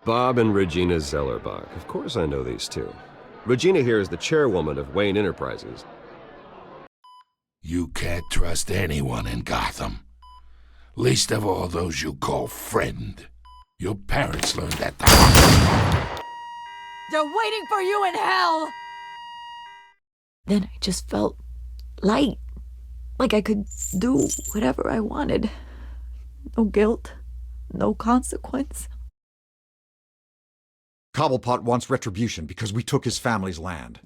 Bob and Regina Zellerbach. Of course I know these two. Regina here is the chairwoman of Wayne Enterprises. You can't trust anyone in Gotham. Least of all those you call friend. Your parents learned that the hard way. They're waiting for you in hell! Then I just felt light. Like I could do whatever I wanted. No guilt, no consequence. Cobblepot wants retribution because we took his family's land.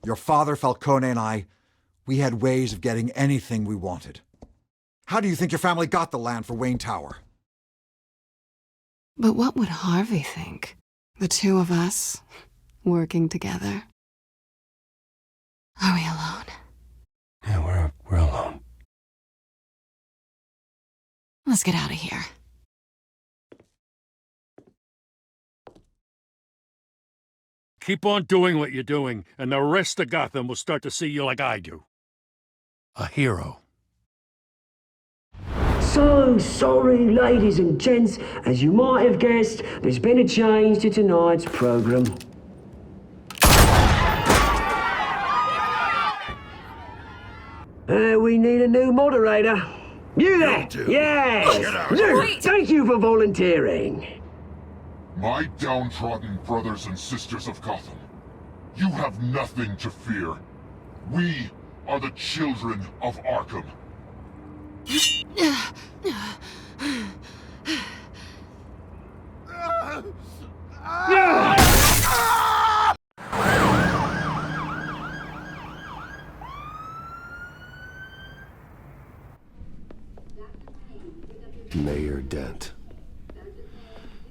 Your father, Falcone, and I, we had ways of getting anything we wanted. How do you think your family got the land for Wayne Tower? But what would Harvey think? The two of us, working together. Are we alone? Yeah, we're alone. Let's get out of here. Keep on doing what you're doing, and the rest of Gotham will start to see you like I do. A hero. So sorry, ladies and gents. As you might have guessed, there's been a change to tonight's program. We need a new moderator. You there? Yes! Thank you for volunteering. My downtrodden brothers and sisters of Gotham, you have nothing to fear. We are the children of Arkham. Mayor Dent.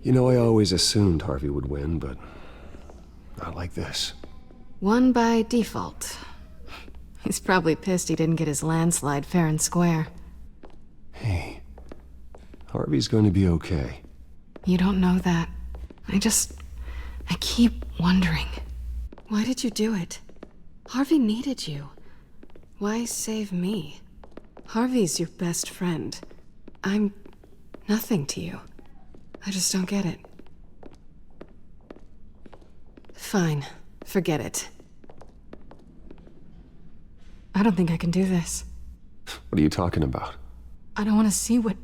You know, I always assumed Harvey would win, but not like this. Won by default. He's probably pissed he didn't get his landslide fair and square. Hey, Harvey's going to be okay. You don't know that. I keep wondering. Why did you do it? Harvey needed you. Why save me? Harvey's your best friend. I'm nothing to you. I just don't get it. Fine. Forget it. I don't think I can do this. What are you talking about? I don't want to see what...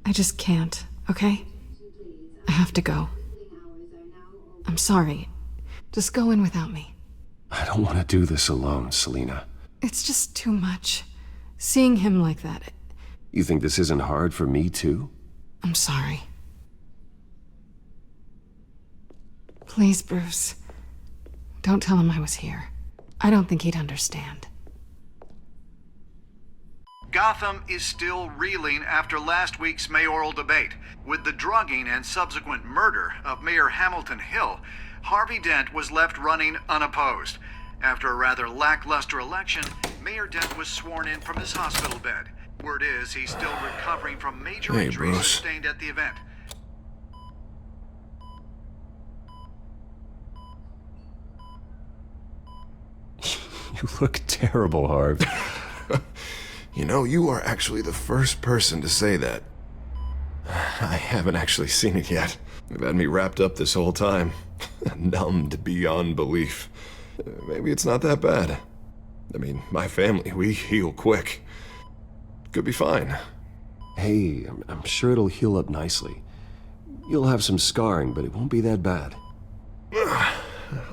I just can't, okay? I have to go. I'm sorry. Just go in without me. I don't want to do this alone, Selina. It's just too much. Seeing him like that... You think this isn't hard for me, too? I'm sorry. Please, Bruce. Don't tell him I was here. I don't think he'd understand. Gotham is still reeling after last week's mayoral debate. With the drugging and subsequent murder of Mayor Hamilton Hill, Harvey Dent was left running unopposed. After a rather lackluster election, Mayor Dent was sworn in from his hospital bed. Word is he's still recovering from major injuries sustained at the event. You look terrible, Harv. You know, you are actually the first person to say that. I haven't actually seen it yet. They've had me wrapped up this whole time. Numbed beyond belief. Maybe it's not that bad. I mean, my family, we heal quick. Could be fine. Hey, I'm sure it'll heal up nicely. You'll have some scarring, but it won't be that bad.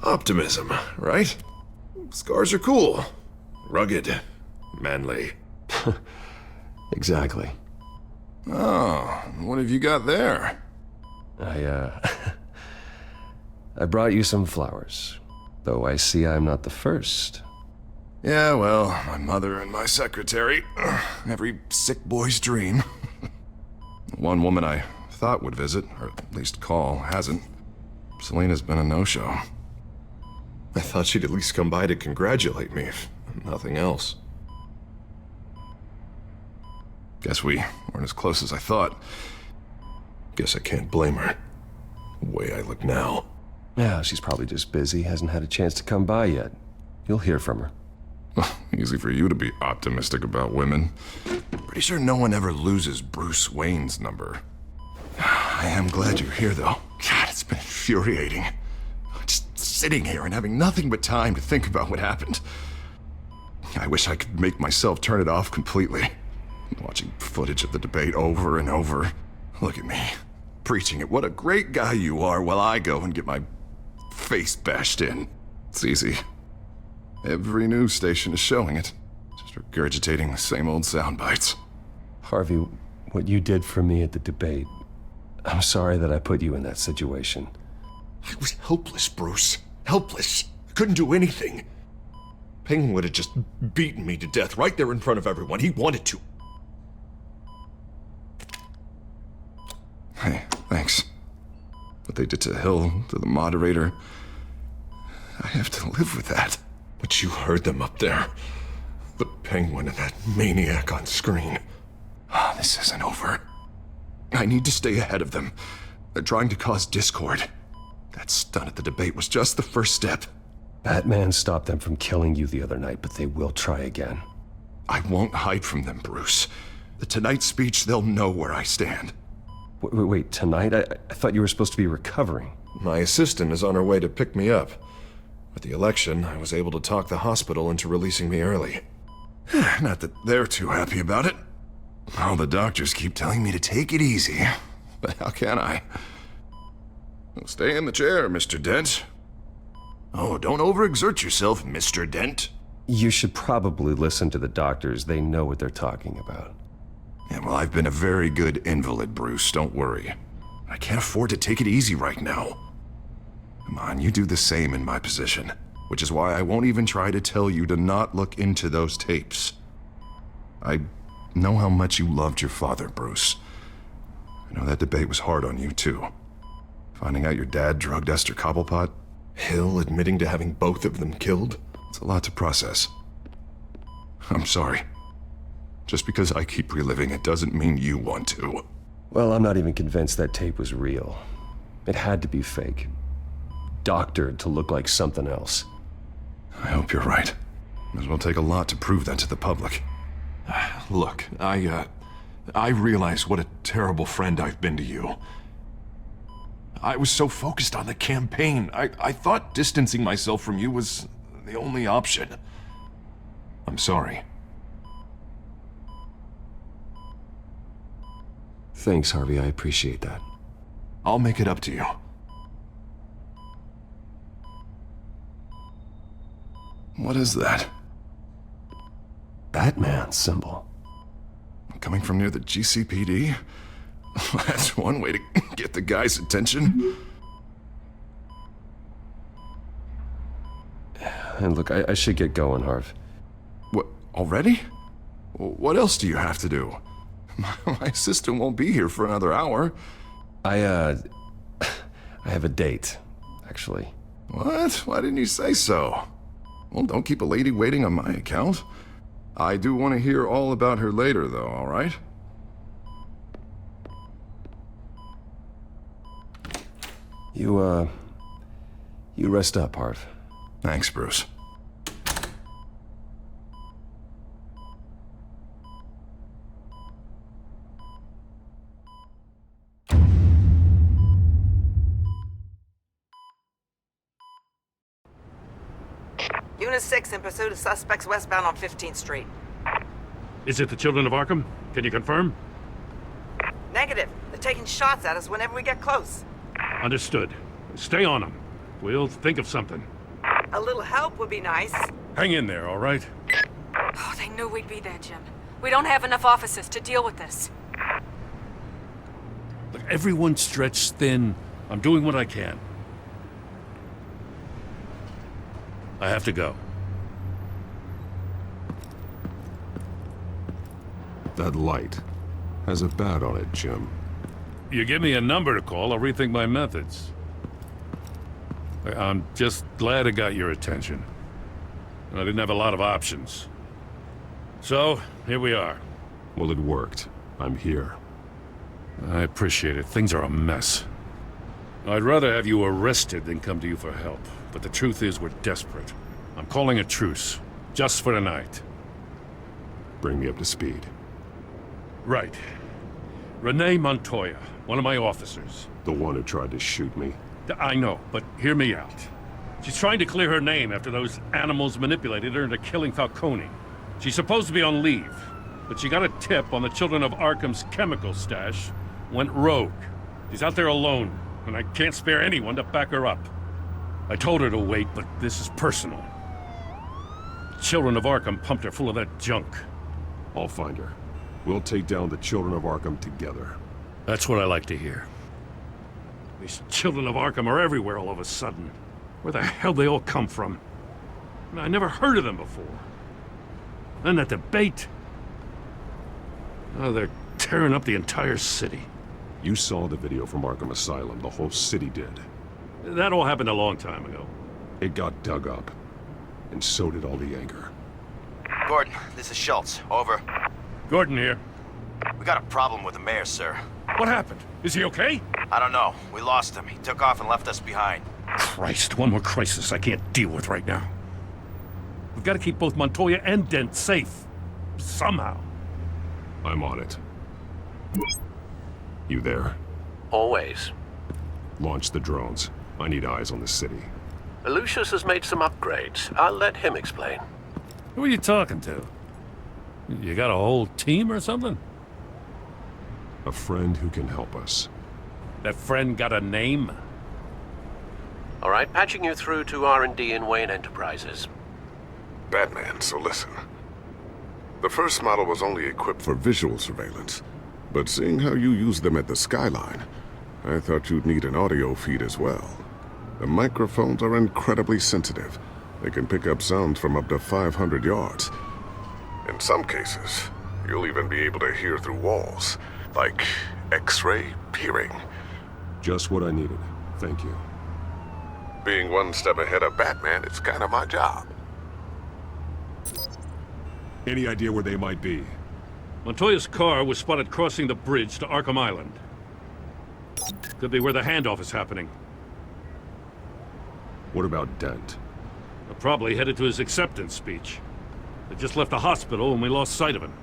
Optimism, right? Scars are cool. Rugged. Manly. Exactly. Oh, what have you got there? I brought you some flowers. Though I see I'm not the first. Yeah, well, my mother and my secretary. Every sick boy's dream. One woman I thought would visit, or at least call, hasn't. Selina's been a no-show. I thought she'd at least come by to congratulate me, if nothing else. Guess we weren't as close as I thought. Guess I can't blame her. The way I look now. Yeah, she's probably just busy, hasn't had a chance to come by yet. You'll hear from her. Easy for you to be optimistic about women. Pretty sure no one ever loses Bruce Wayne's number. I am glad you're here, though. infuriating. Just sitting here and having nothing but time to think about what happened. I wish I could make myself turn it off completely. Watching footage of the debate over and over. Look at me, preaching at what a great guy you are while I go and get my face bashed in. It's easy. Every news station is showing it. Just regurgitating the same old sound bites. Harvey, what you did for me at the debate, I'm sorry that I put you in that situation. I was helpless, Bruce. Helpless. I couldn't do anything. Penguin would have just beaten me to death right there in front of everyone. He wanted to. Hey, thanks. What they did to Hill, to the moderator, I have to live with that. But you heard them up there. The Penguin and that maniac on screen. This isn't over. I need to stay ahead of them. They're trying to cause discord. That stunt at the debate was just the first step. Batman stopped them from killing you the other night, but they will try again. I won't hide from them, Bruce. The Tonight speech, they'll know where I stand. Wait, tonight? I thought you were supposed to be recovering. My assistant is on her way to pick me up. With the election, I was able to talk the hospital into releasing me early. Not that they're too happy about it. All the doctors keep telling me to take it easy. But how can I? Well, stay in the chair, Mr. Dent. Oh, don't overexert yourself, Mr. Dent. You should probably listen to the doctors. They know what they're talking about. Yeah, well, I've been a very good invalid, Bruce. Don't worry. I can't afford to take it easy right now. Come on, you do the same in my position. Which is why I won't even try to tell you to not look into those tapes. I know how much you loved your father, Bruce. I know that debate was hard on you, too. Finding out your dad drugged Esther Cobblepot, Hill admitting to having both of them killed. It's a lot to process. I'm sorry. Just because I keep reliving it doesn't mean you want to. Well, I'm not even convinced that tape was real. It had to be fake. Doctored to look like something else. I hope you're right. It will take a lot to prove that to the public. Look, I realize what a terrible friend I've been to you. I was so focused on the campaign. I thought distancing myself from you was the only option. I'm sorry. Thanks, Harvey. I appreciate that. I'll make it up to you. What is that? Batman symbol. Coming from near the GCPD? That's one way to get the guy's attention. And look, I should get going, Harv. What, already? What else do you have to do? My assistant won't be here for another hour. I have a date, actually. What? Why didn't you say so? Well, don't keep a lady waiting on my account. I do want to hear all about her later, though, all right? You rest up, Harv. Thanks, Bruce. Unit 6 in pursuit of suspects westbound on 15th Street. Is it the Children of Arkham? Can you confirm? Negative. They're taking shots at us whenever we get close. Understood. Stay on them. We'll think of something. A little help would be nice. Hang in there, all right? Oh, they knew we'd be there, Jim. We don't have enough officers to deal with this. Look, everyone's stretched thin. I'm doing what I can. I have to go. That light has a bat on it, Jim. You give me a number to call, I'll rethink my methods. I'm just glad it got your attention. I didn't have a lot of options. So, here we are. Well, it worked. I'm here. I appreciate it. Things are a mess. I'd rather have you arrested than come to you for help. But the truth is, we're desperate. I'm calling a truce. Just for tonight. Bring me up to speed. Right. Renee Montoya, one of my officers. The one who tried to shoot me. I know, but hear me out. She's trying to clear her name after those animals manipulated her into killing Falcone. She's supposed to be on leave, but she got a tip on the Children of Arkham's chemical stash, went rogue. She's out there alone, and I can't spare anyone to back her up. I told her to wait, but this is personal. Children of Arkham pumped her full of that junk. I'll find her. We'll take down the Children of Arkham together. That's what I like to hear. These Children of Arkham are everywhere all of a sudden. Where the hell they all come from? I never heard of them before. Then that debate. Oh, they're tearing up the entire city. You saw the video from Arkham Asylum. The whole city did. That all happened a long time ago. It got dug up. And so did all the anger. Gordon, this is Schultz. Over. Gordon here. We got a problem with the mayor, sir. What happened? Is he okay? I don't know. We lost him. He took off and left us behind. Christ, one more crisis I can't deal with right now. We've got to keep both Montoya and Dent safe. Somehow. I'm on it. You there? Always. Launch the drones. I need eyes on the city. Lucius has made some upgrades. I'll let him explain. Who are you talking to? You got a whole team or something? A friend who can help us. That friend got a name? All right, patching you through to R&D in Wayne Enterprises. Batman, so listen. The first model was only equipped for visual surveillance, but seeing how you use them at the Skyline, I thought you'd need an audio feed as well. The microphones are incredibly sensitive. They can pick up sounds from up to 500 yards. In some cases, you'll even be able to hear through walls, like X-ray peering. Just what I needed. Thank you. Being one step ahead of Batman, it's kind of my job. Any idea where they might be? Montoya's car was spotted crossing the bridge to Arkham Island. Could be where the handoff is happening. What about Dent? They're probably headed to his acceptance speech. They just left the hospital and we lost sight of him.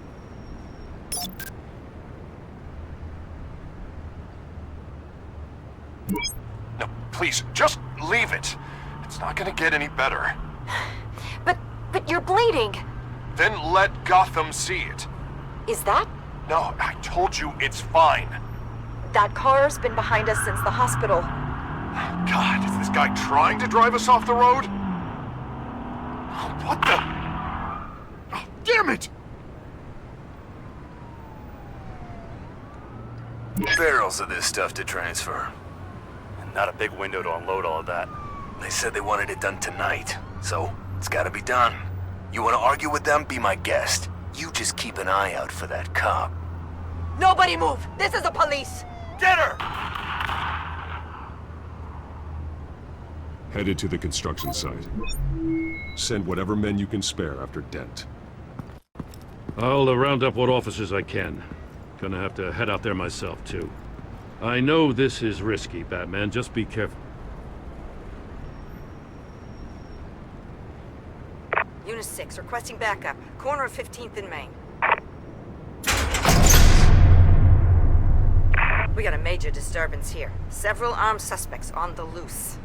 No, please, just leave it. It's not gonna get any better. But you're bleeding. Then let Gotham see it. Is that? No, I told you it's fine. That car's been behind us since the hospital. God, is this guy trying to drive us off the road? What the? Oh, damn it! Barrels of this stuff to transfer. And not a big window to unload all of that. They said they wanted it done tonight, so it's gotta be done. You wanna argue with them? Be my guest. You just keep an eye out for that cop. Nobody move! This is the police! Get her! Headed to the construction site. Send whatever men you can spare after Dent. I'll round up what officers I can. Gonna have to head out there myself, too. I know this is risky, Batman. Just be careful. Unit 6, requesting backup. Corner of 15th and Main. We got a major disturbance here. Several armed suspects on the loose.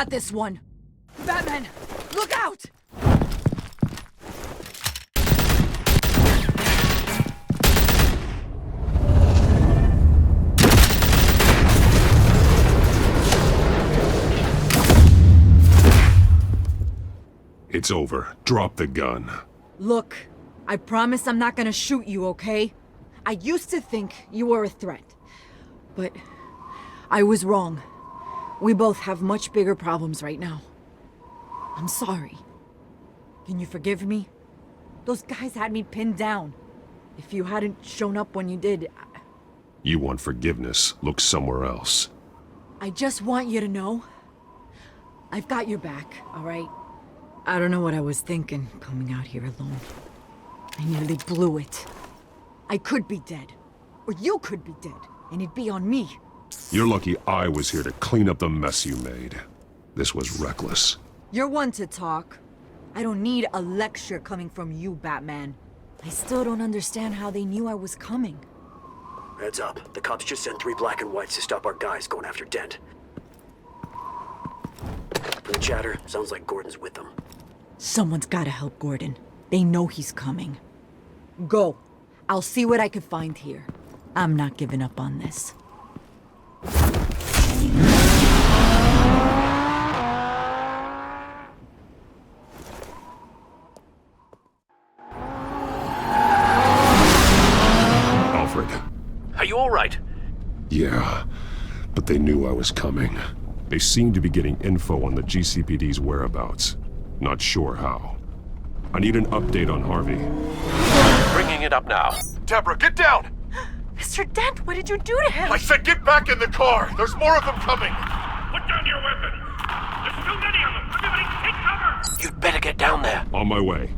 This one. Batman, look out! It's over. Drop the gun. Look, I promise I'm not gonna shoot you, okay? I used to think you were a threat, but I was wrong. We both have much bigger problems right now. I'm sorry. Can you forgive me? Those guys had me pinned down. If you hadn't shown up when you did, You want forgiveness, look somewhere else. I just want you to know, I've got your back, all right? I don't know what I was thinking, coming out here alone. I nearly blew it. I could be dead. Or you could be dead, and it'd be on me. You're lucky I was here to clean up the mess you made. This was reckless. You're one to talk. I don't need a lecture coming from you, Batman. I still don't understand how they knew I was coming. Heads up. The cops just sent 3 black and whites to stop our guys going after Dent. From the chatter, sounds like Gordon's with them. Someone's gotta help Gordon. They know he's coming. Go. I'll see what I can find here. I'm not giving up on this. Alfred. Are you all right? Yeah, but they knew I was coming. They seemed to be getting info on the GCPD's whereabouts. Not sure how. I need an update on Harvey. Bringing it up now. Deborah, get down! Mr. Dent, what did you do to him? I said get back in the car! There's more of them coming! Put down your weapon! There's too many of them! Everybody take cover! You'd better get down there. On my way.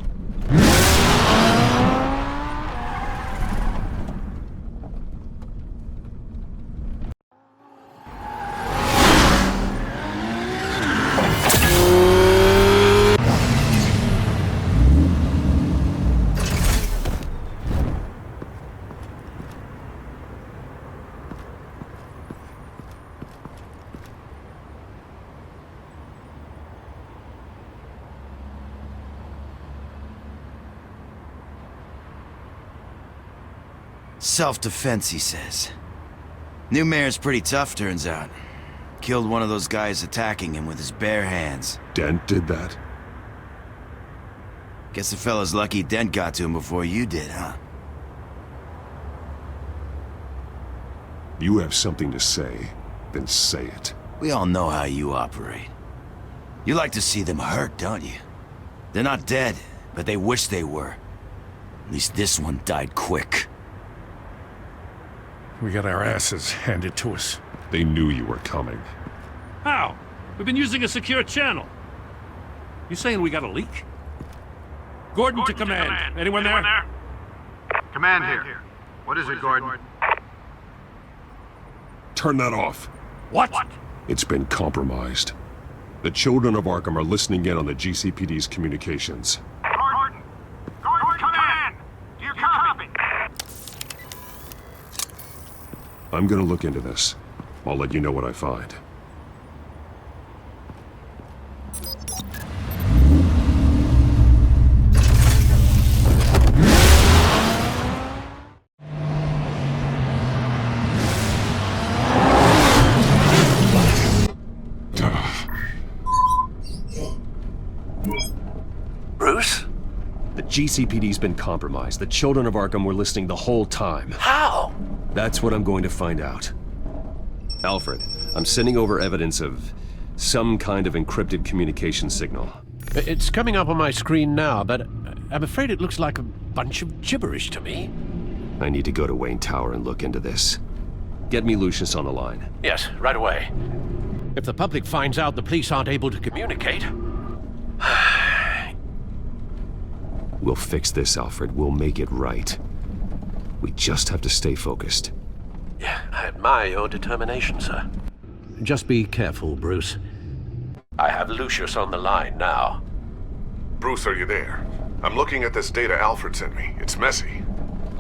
Self-defense, he says. New mayor's pretty tough, turns out. Killed one of those guys attacking him with his bare hands. Dent did that? Guess the fella's lucky Dent got to him before you did, huh? You have something to say, then say it. We all know how you operate. You like to see them hurt, don't you? They're not dead, but they wish they were. At least this one died quick. We got our asses handed to us. They knew you were coming. How? We've been using a secure channel. You saying we got a leak? Gordon to command. Anyone there? Command here. What is it, Gordon? Turn that off. What? It's been compromised. The children of Arkham are listening in on the GCPD's communications. Gordon! Gordon, command! Do you copy? I'm gonna look into this. I'll let you know what I find. Bruce? The GCPD's been compromised. The children of Arkham were listening the whole time. How? That's what I'm going to find out. Alfred, I'm sending over evidence of some kind of encrypted communication signal. It's coming up on my screen now, but I'm afraid it looks like a bunch of gibberish to me. I need to go to Wayne Tower and look into this. Get me Lucius on the line. Yes, right away. If the public finds out the police aren't able to communicate... We'll fix this, Alfred. We'll make it right. We just have to stay focused. Yeah, I admire your determination, sir. Just be careful, Bruce. I have Lucius on the line now. Bruce, are you there? I'm looking at this data Alfred sent me. It's messy.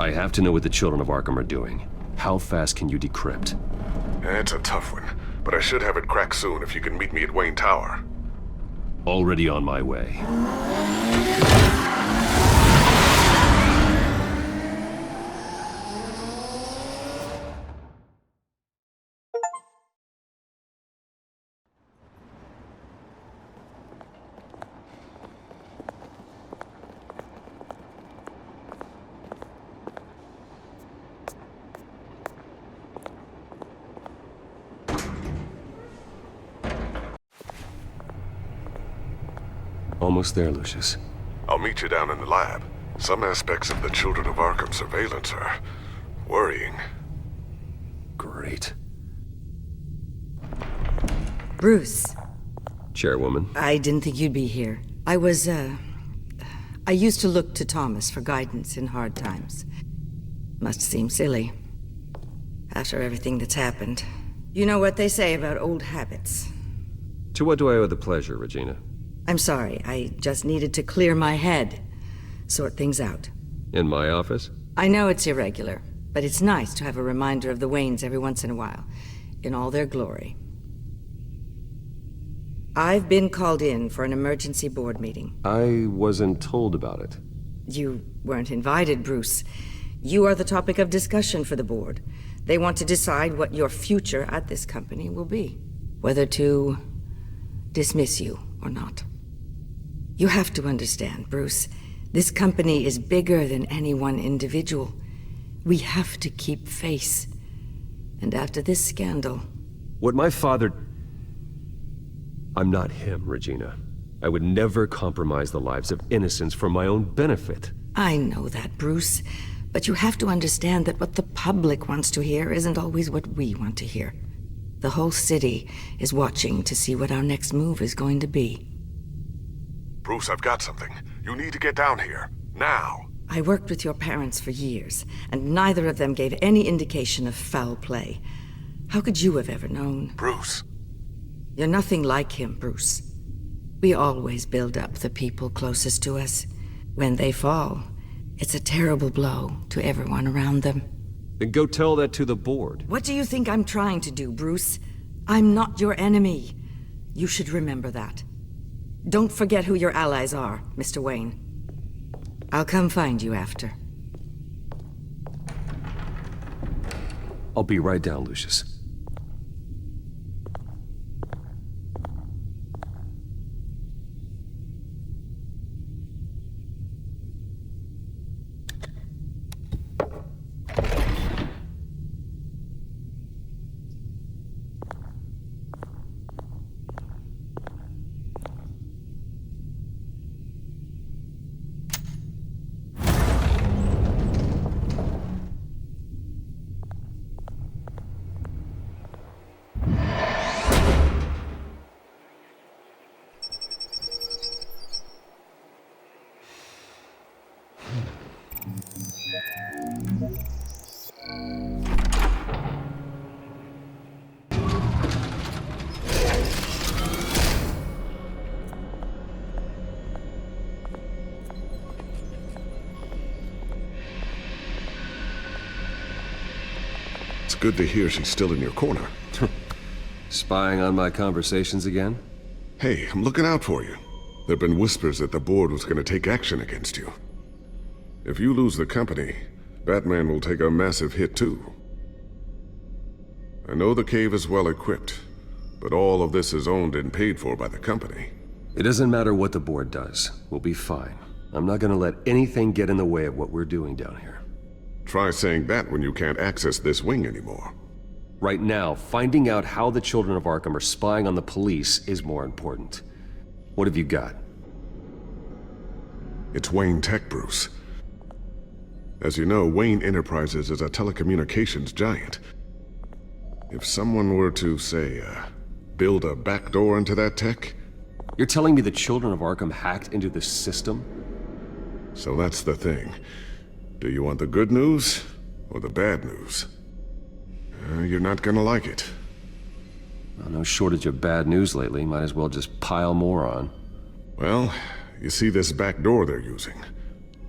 I have to know what the children of Arkham are doing. How fast can you decrypt? It's a tough one, but I should have it cracked soon if you can meet me at Wayne Tower. Already on my way. Almost there, Lucius. meet you down in the lab. Some aspects of the Children of Arkham surveillance are worrying. Great. Bruce. Chairwoman. I didn't think you'd be here. I used to look to Thomas for guidance in hard times. Must seem silly. After everything that's happened. You know what they say about old habits. To what do I owe the pleasure, Regina? I'm sorry, I just needed to clear my head. Sort things out. In my office? I know it's irregular, but it's nice to have a reminder of the Waynes every once in a while. In all their glory. I've been called in for an emergency board meeting. I wasn't told about it. You weren't invited, Bruce. You are the topic of discussion for the board. They want to decide what your future at this company will be. Whether to dismiss you or not. You have to understand, Bruce. This company is bigger than any one individual. We have to keep face. And after this scandal... What my father... I'm not him, Regina. I would never compromise the lives of innocents for my own benefit. I know that, Bruce. But you have to understand that what the public wants to hear isn't always what we want to hear. The whole city is watching to see what our next move is going to be. Bruce, I've got something. You need to get down here. Now. I worked with your parents for years, and neither of them gave any indication of foul play. How could you have ever known? Bruce. You're nothing like him, Bruce. We always build up the people closest to us. When they fall, it's a terrible blow to everyone around them. Then go tell that to the board. What do you think I'm trying to do, Bruce? I'm not your enemy. You should remember that. Don't forget who your allies are, Mr. Wayne. I'll come find you after. I'll be right down, Lucius. It's good to hear she's still in your corner. Spying on my conversations again? Hey, I'm looking out for you. There've been whispers that the board was going to take action against you. If you lose the company, Batman will take a massive hit too. I know the cave is well equipped, but all of this is owned and paid for by the company. It doesn't matter what the board does. We'll be fine. I'm not gonna let anything get in the way of what we're doing down here. Try saying that when you can't access this wing anymore. Right now, finding out how the Children of Arkham are spying on the police is more important. What have you got? It's Wayne Tech, Bruce. As you know, Wayne Enterprises is a telecommunications giant. If someone were to, say, build a backdoor into that tech... You're telling me the Children of Arkham hacked into this system? So that's the thing. Do you want the good news or the bad news? You're not gonna like it. Well, no shortage of bad news lately. Might as well just pile more on. Well, you see this back door they're using?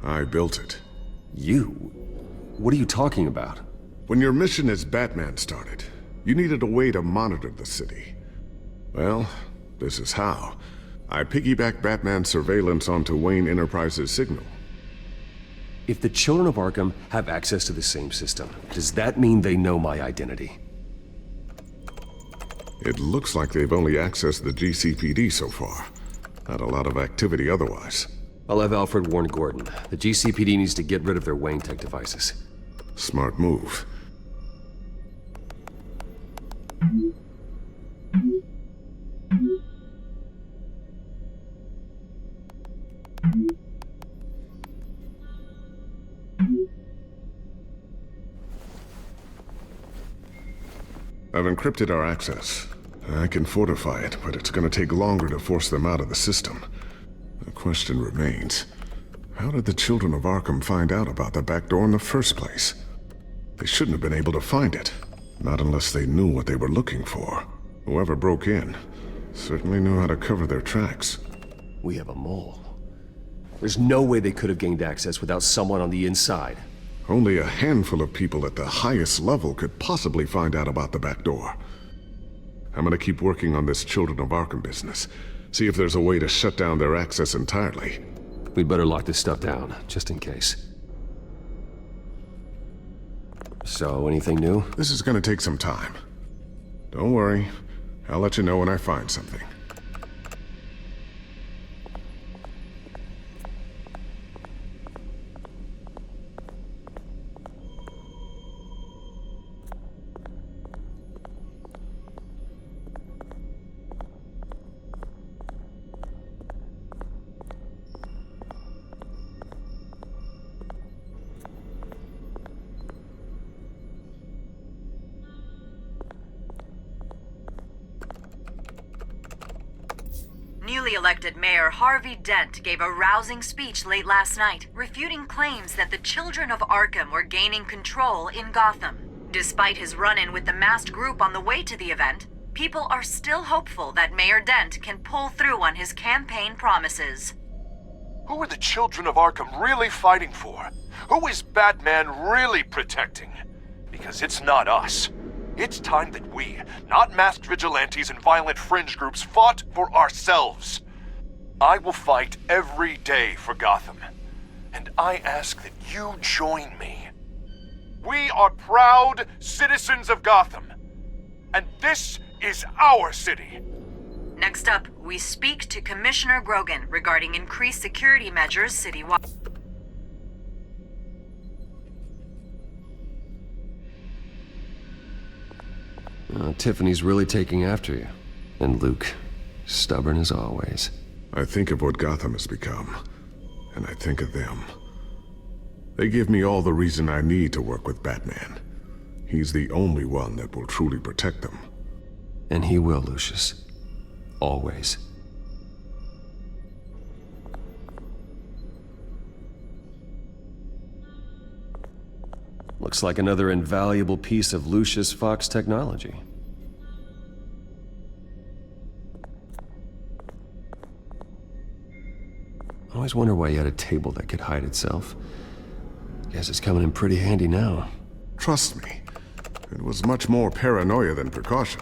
I built it. You? What are you talking about? When your mission as Batman started, you needed a way to monitor the city. Well, this is how. I piggybacked Batman's surveillance onto Wayne Enterprises' signal. If the Children of Arkham have access to the same system, does that mean they know my identity? It looks like they've only accessed the GCPD so far. Not a lot of activity otherwise. I'll have Alfred warn Gordon. The GCPD needs to get rid of their Wayne Tech devices. Smart move. I've encrypted our access. I can fortify it, but it's gonna take longer to force them out of the system. The question remains, how did the children of Arkham find out about the back door in the first place? They shouldn't have been able to find it. Not unless they knew what they were looking for. Whoever broke in certainly knew how to cover their tracks. We have a mole. There's no way they could have gained access without someone on the inside. Only a handful of people at the highest level could possibly find out about the back door. I'm gonna keep working on this Children of Arkham business. See if there's a way to shut down their access entirely. We'd better lock this stuff down, just in case. So, anything new? This is gonna take some time. Don't worry. I'll let you know when I find something. Newly elected Mayor Harvey Dent gave a rousing speech late last night, refuting claims that the children of Arkham were gaining control in Gotham. Despite his run-in with the masked group on the way to the event, people are still hopeful that Mayor Dent can pull through on his campaign promises. Who are the children of Arkham really fighting for? Who is Batman really protecting? Because it's not us. It's time that we, not masked vigilantes and violent fringe groups, fought for ourselves. I will fight every day for Gotham. And I ask that you join me. We are proud citizens of Gotham. And this is our city. Next up, we speak to Commissioner Grogan regarding increased security measures citywide. Tiffany's really taking after you. And Luke, stubborn as always. I think of what Gotham has become, and I think of them. They give me all the reason I need to work with Batman. He's the only one that will truly protect them. And he will, Lucius. Always. Looks like another invaluable piece of Lucius Fox technology. I always wonder why you had a table that could hide itself. Guess it's coming in pretty handy now. Trust me, it was much more paranoia than precaution.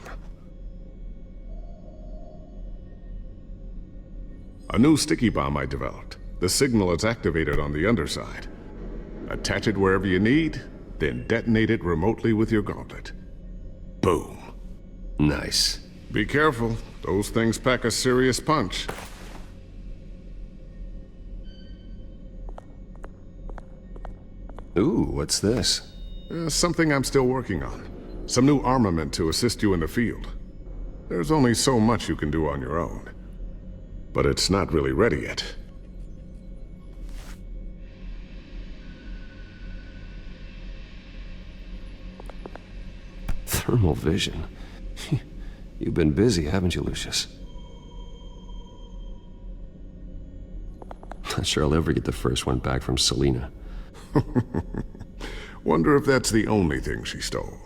A new sticky bomb I developed. The signal is activated on the underside. Attach it wherever you need, then detonate it remotely with your gauntlet. Boom. Nice. Be careful. Those things pack a serious punch. Ooh, what's this? Something I'm still working on. Some new armament to assist you in the field. There's only so much you can do on your own. But it's not really ready yet. Thermal vision. You've been busy, haven't you, Lucius? Not sure I'll ever get the first one back from Selina. Wonder if that's the only thing she stole.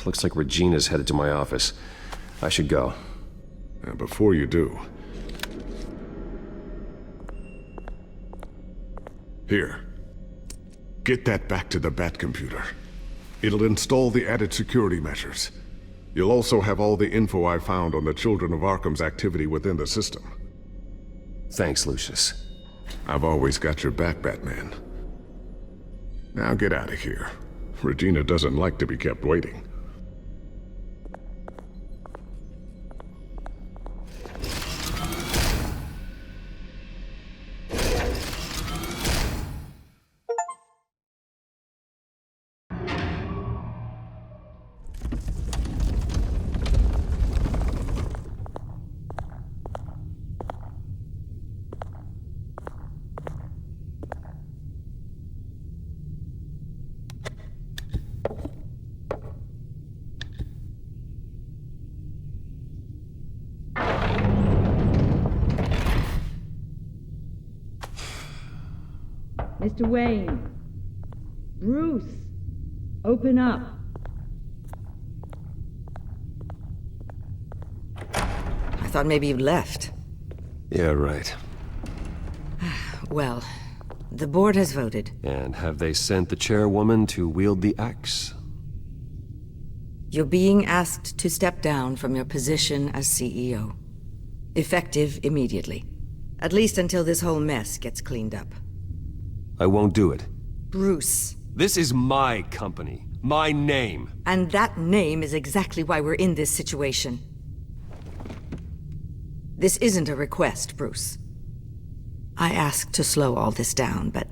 Looks like Regina's headed to my office. I should go. And before you do... Here. Get that back to the Bat computer. It'll install the added security measures. You'll also have all the info I found on the Children of Arkham's activity within the system. Thanks, Lucius. I've always got your back, Batman. Now get out of here. Regina doesn't like to be kept waiting. Mr. Wayne. Bruce, open up. I thought maybe you'd left. Yeah, right. Well, the board has voted. And have they sent the chairwoman to wield the axe? You're being asked to step down from your position as CEO. Effective immediately. At least until this whole mess gets cleaned up. I won't do it. Bruce. This is my company. My name. And that name is exactly why we're in this situation. This isn't a request, Bruce. I asked to slow all this down, but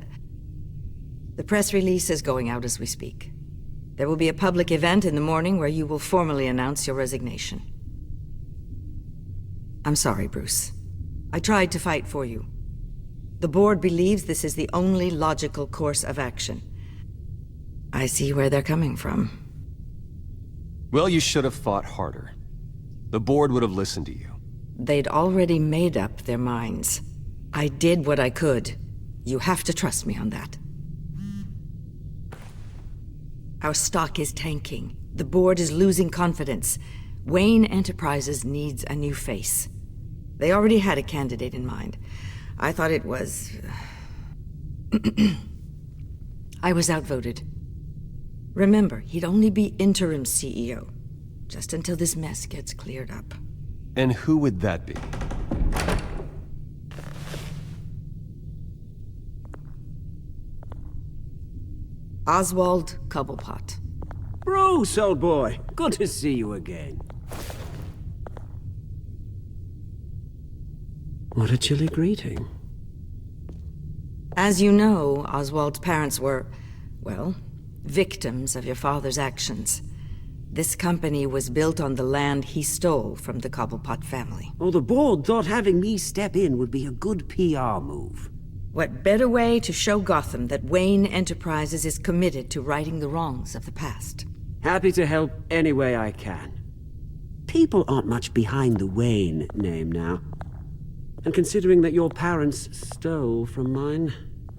the press release is going out as we speak. There will be a public event in the morning where you will formally announce your resignation. I'm sorry, Bruce. I tried to fight for you. The board believes this is the only logical course of action. I see where they're coming from. Well, you should have fought harder. The board would have listened to you. They'd already made up their minds. I did what I could. You have to trust me on that. Our stock is tanking. The board is losing confidence. Wayne Enterprises needs a new face. They already had a candidate in mind. I thought it was... I was outvoted. Remember, he'd only be interim CEO, just until this mess gets cleared up. And who would that be? Oswald Cobblepot. Bruce, old boy. Good to see you again. What a chilly greeting. As you know, Oswald's parents were, well, victims of your father's actions. This company was built on the land he stole from the Cobblepot family. Oh, the board thought having me step in would be a good PR move. What better way to show Gotham that Wayne Enterprises is committed to righting the wrongs of the past? Happy to help any way I can. People aren't much behind the Wayne name now. And considering that your parents stole from mine...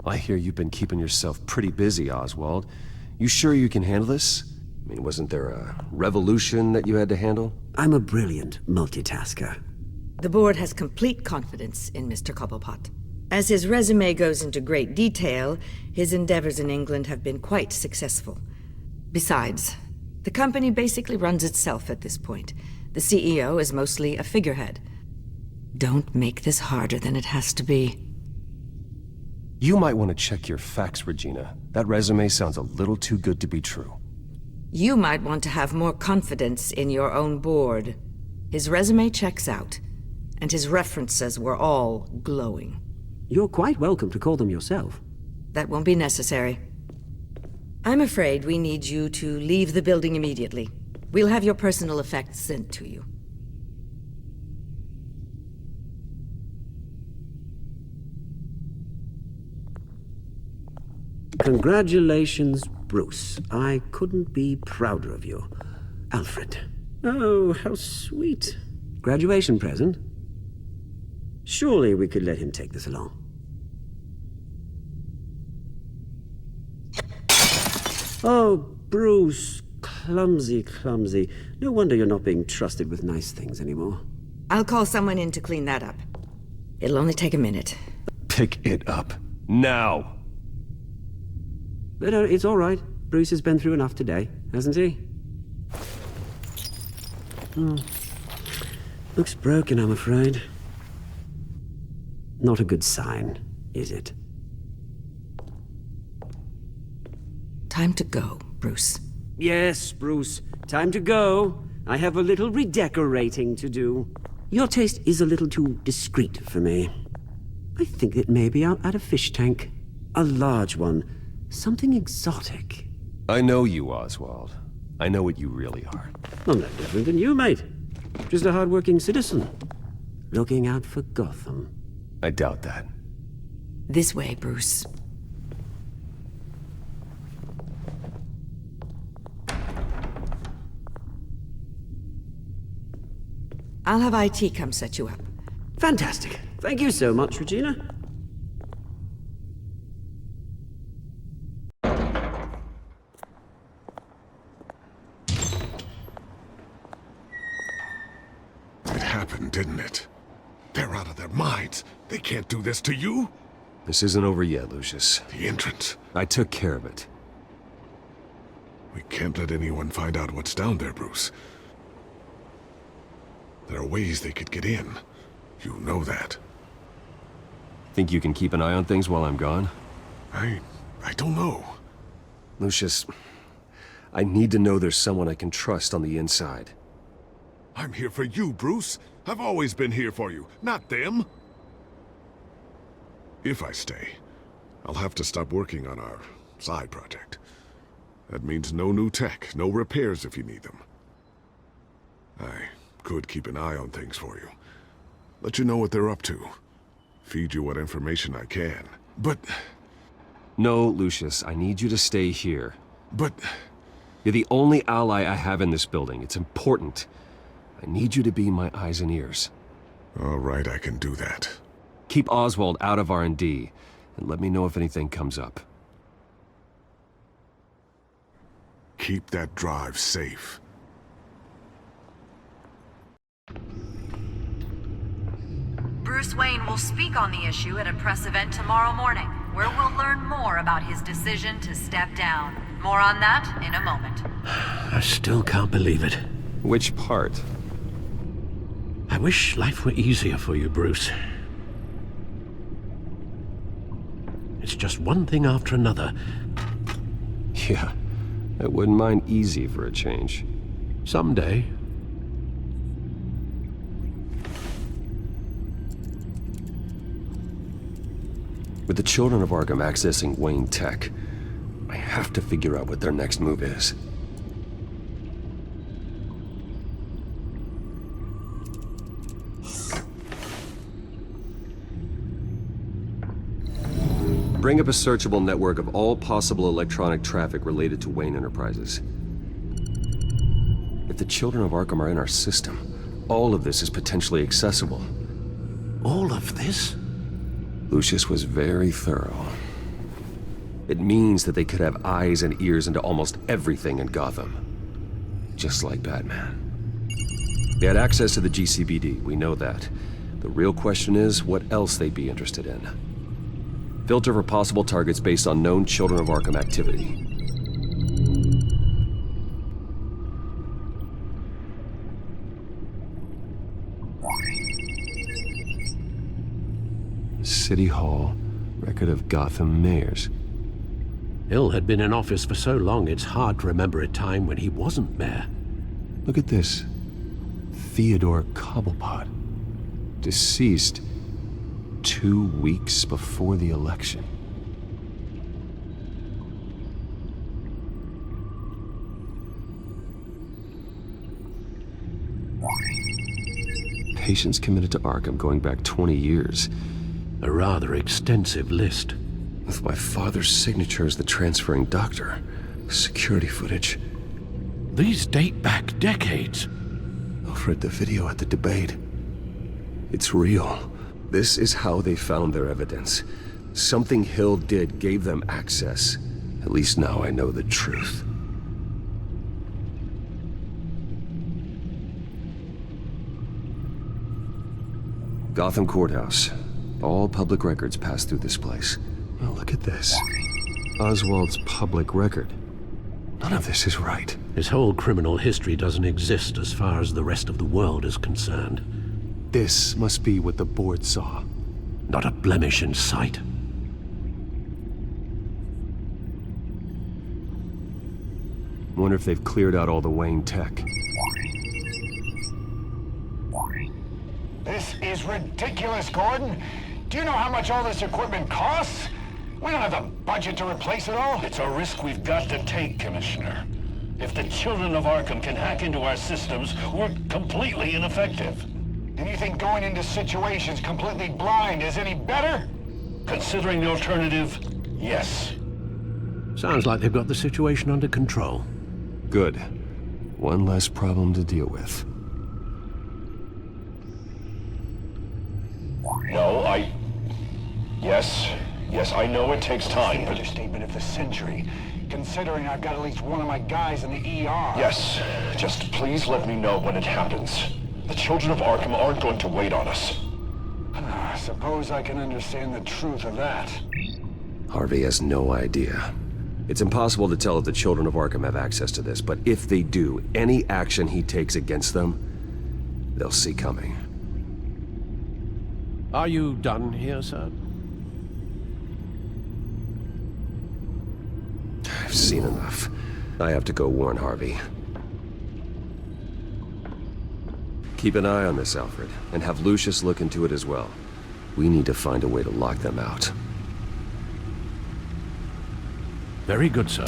I hear you've been keeping yourself pretty busy, Oswald. You sure you can handle this? I mean, wasn't there a revolution that you had to handle? I'm a brilliant multitasker. The board has complete confidence in Mr. Cobblepot. As his resume goes into great detail, his endeavors in England have been quite successful. Besides, the company basically runs itself at this point. The CEO is mostly a figurehead. Don't make this harder than it has to be. You might want to check your facts, Regina. That resume sounds a little too good to be true. You might want to have more confidence in your own board. His resume checks out, and his references were all glowing. You're quite welcome to call them yourself. That won't be necessary. I'm afraid we need you to leave the building immediately. We'll have your personal effects sent to you. Congratulations, Bruce. I couldn't be prouder of you. Alfred. Oh, how sweet. Graduation present? Surely we could let him take this along. Oh, Bruce. Clumsy, clumsy. No wonder you're not being trusted with nice things anymore. I'll call someone in to clean that up. It'll only take a minute. Pick it up. Now! But it's all right. Bruce has been through enough today, hasn't he? Looks broken, I'm afraid. Not a good sign, is it? Time to go, Bruce. Yes, Bruce. Time to go. I have a little redecorating to do. Your taste is a little too discreet for me. I think that maybe I'll add a fish tank. A large one. Something exotic. I know you, Oswald. I know what you really are. I'm no different than you, mate. Just a hard-working citizen. Looking out for Gotham. I doubt that. This way, Bruce. I'll have IT come set you up. Fantastic. Thank you so much, Regina. happened, didn't it? They're out of their minds. They can't do this to you. This isn't over yet, Lucius. The entrance. I took care of it. We can't let anyone find out what's down there, Bruce. There are ways they could get in. You know that. Think you can keep an eye on things while I'm gone? I don't know. Lucius, I need to know there's someone I can trust on the inside. I'm here for you, Bruce. I've always been here for you, not them. If I stay, I'll have to stop working on our side project. That means no new tech, no repairs if you need them. I could keep an eye on things for you. Let you know what they're up to. Feed you what information I can. But... No, Lucius, I need you to stay here. But... You're the only ally I have in this building. It's important. I need you to be my eyes and ears. All right, I can do that. Keep Oswald out of R&D, and let me know if anything comes up. Keep that drive safe. Bruce Wayne will speak on the issue at a press event tomorrow morning, where we'll learn more about his decision to step down. More on that in a moment. I still can't believe it. Which part? I wish life were easier for you, Bruce. It's just one thing after another. Yeah, I wouldn't mind easy for a change. Someday. With the children of Arkham accessing Wayne Tech, I have to figure out what their next move is. Bring up a searchable network of all possible electronic traffic related to Wayne Enterprises. If the children of Arkham are in our system, all of this is potentially accessible. All of this? Lucius was very thorough. It means that they could have eyes and ears into almost everything in Gotham. Just like Batman. They had access to the GCPD, we know that. The real question is what else they'd be interested in. Filter for possible targets based on known Children of Arkham activity. City Hall, record of Gotham mayors. Hill had been in office for so long, it's hard to remember a time when he wasn't mayor. Look at this. Theodore Cobblepot. Deceased 2 weeks before the election. Patients committed to Arkham going back 20 years. A rather extensive list. With my father's signature as the transferring doctor. Security footage. These date back decades. I've read the video at the debate. It's real. This is how they found their evidence. Something Hill did gave them access. At least now I know the truth. Gotham Courthouse. All public records pass through this place. Oh, look at this. Oswald's public record. None of this is right. His whole criminal history doesn't exist as far as the rest of the world is concerned. This must be what the board saw. Not a blemish in sight. Wonder if they've cleared out all the Wayne tech. This is ridiculous, Gordon. Do you know how much all this equipment costs? We don't have the budget to replace it all. It's a risk we've got to take, Commissioner. If the children of Arkham can hack into our systems, we're completely ineffective. And you think going into situations completely blind is any better? Considering the alternative, yes. Sounds like they've got the situation under control. Good. One less problem to deal with. No, Yes, I know it takes time, but... Understatement of the century, considering I've got at least one of my guys in the ER. Yes, just please let me know when it happens. The children of Arkham aren't going to wait on us. I suppose I can understand the truth of that. Harvey has no idea. It's impossible to tell if the children of Arkham have access to this, but if they do, any action he takes against them, they'll see coming. Are you done here, sir? I've seen enough. I have to go warn Harvey. Keep an eye on this, Alfred, and have Lucius look into it as well. We need to find a way to lock them out. Very good, sir.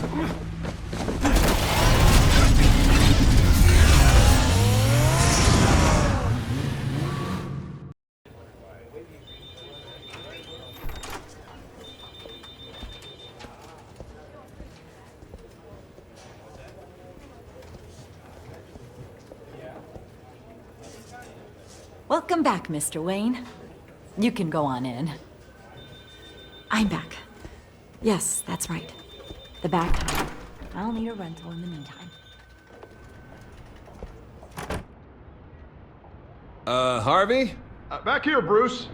Welcome back, Mr. Wayne. You can go on in. I'm back. Yes, that's right. The back. I'll need a rental in the meantime. Harvey? Back here, Bruce.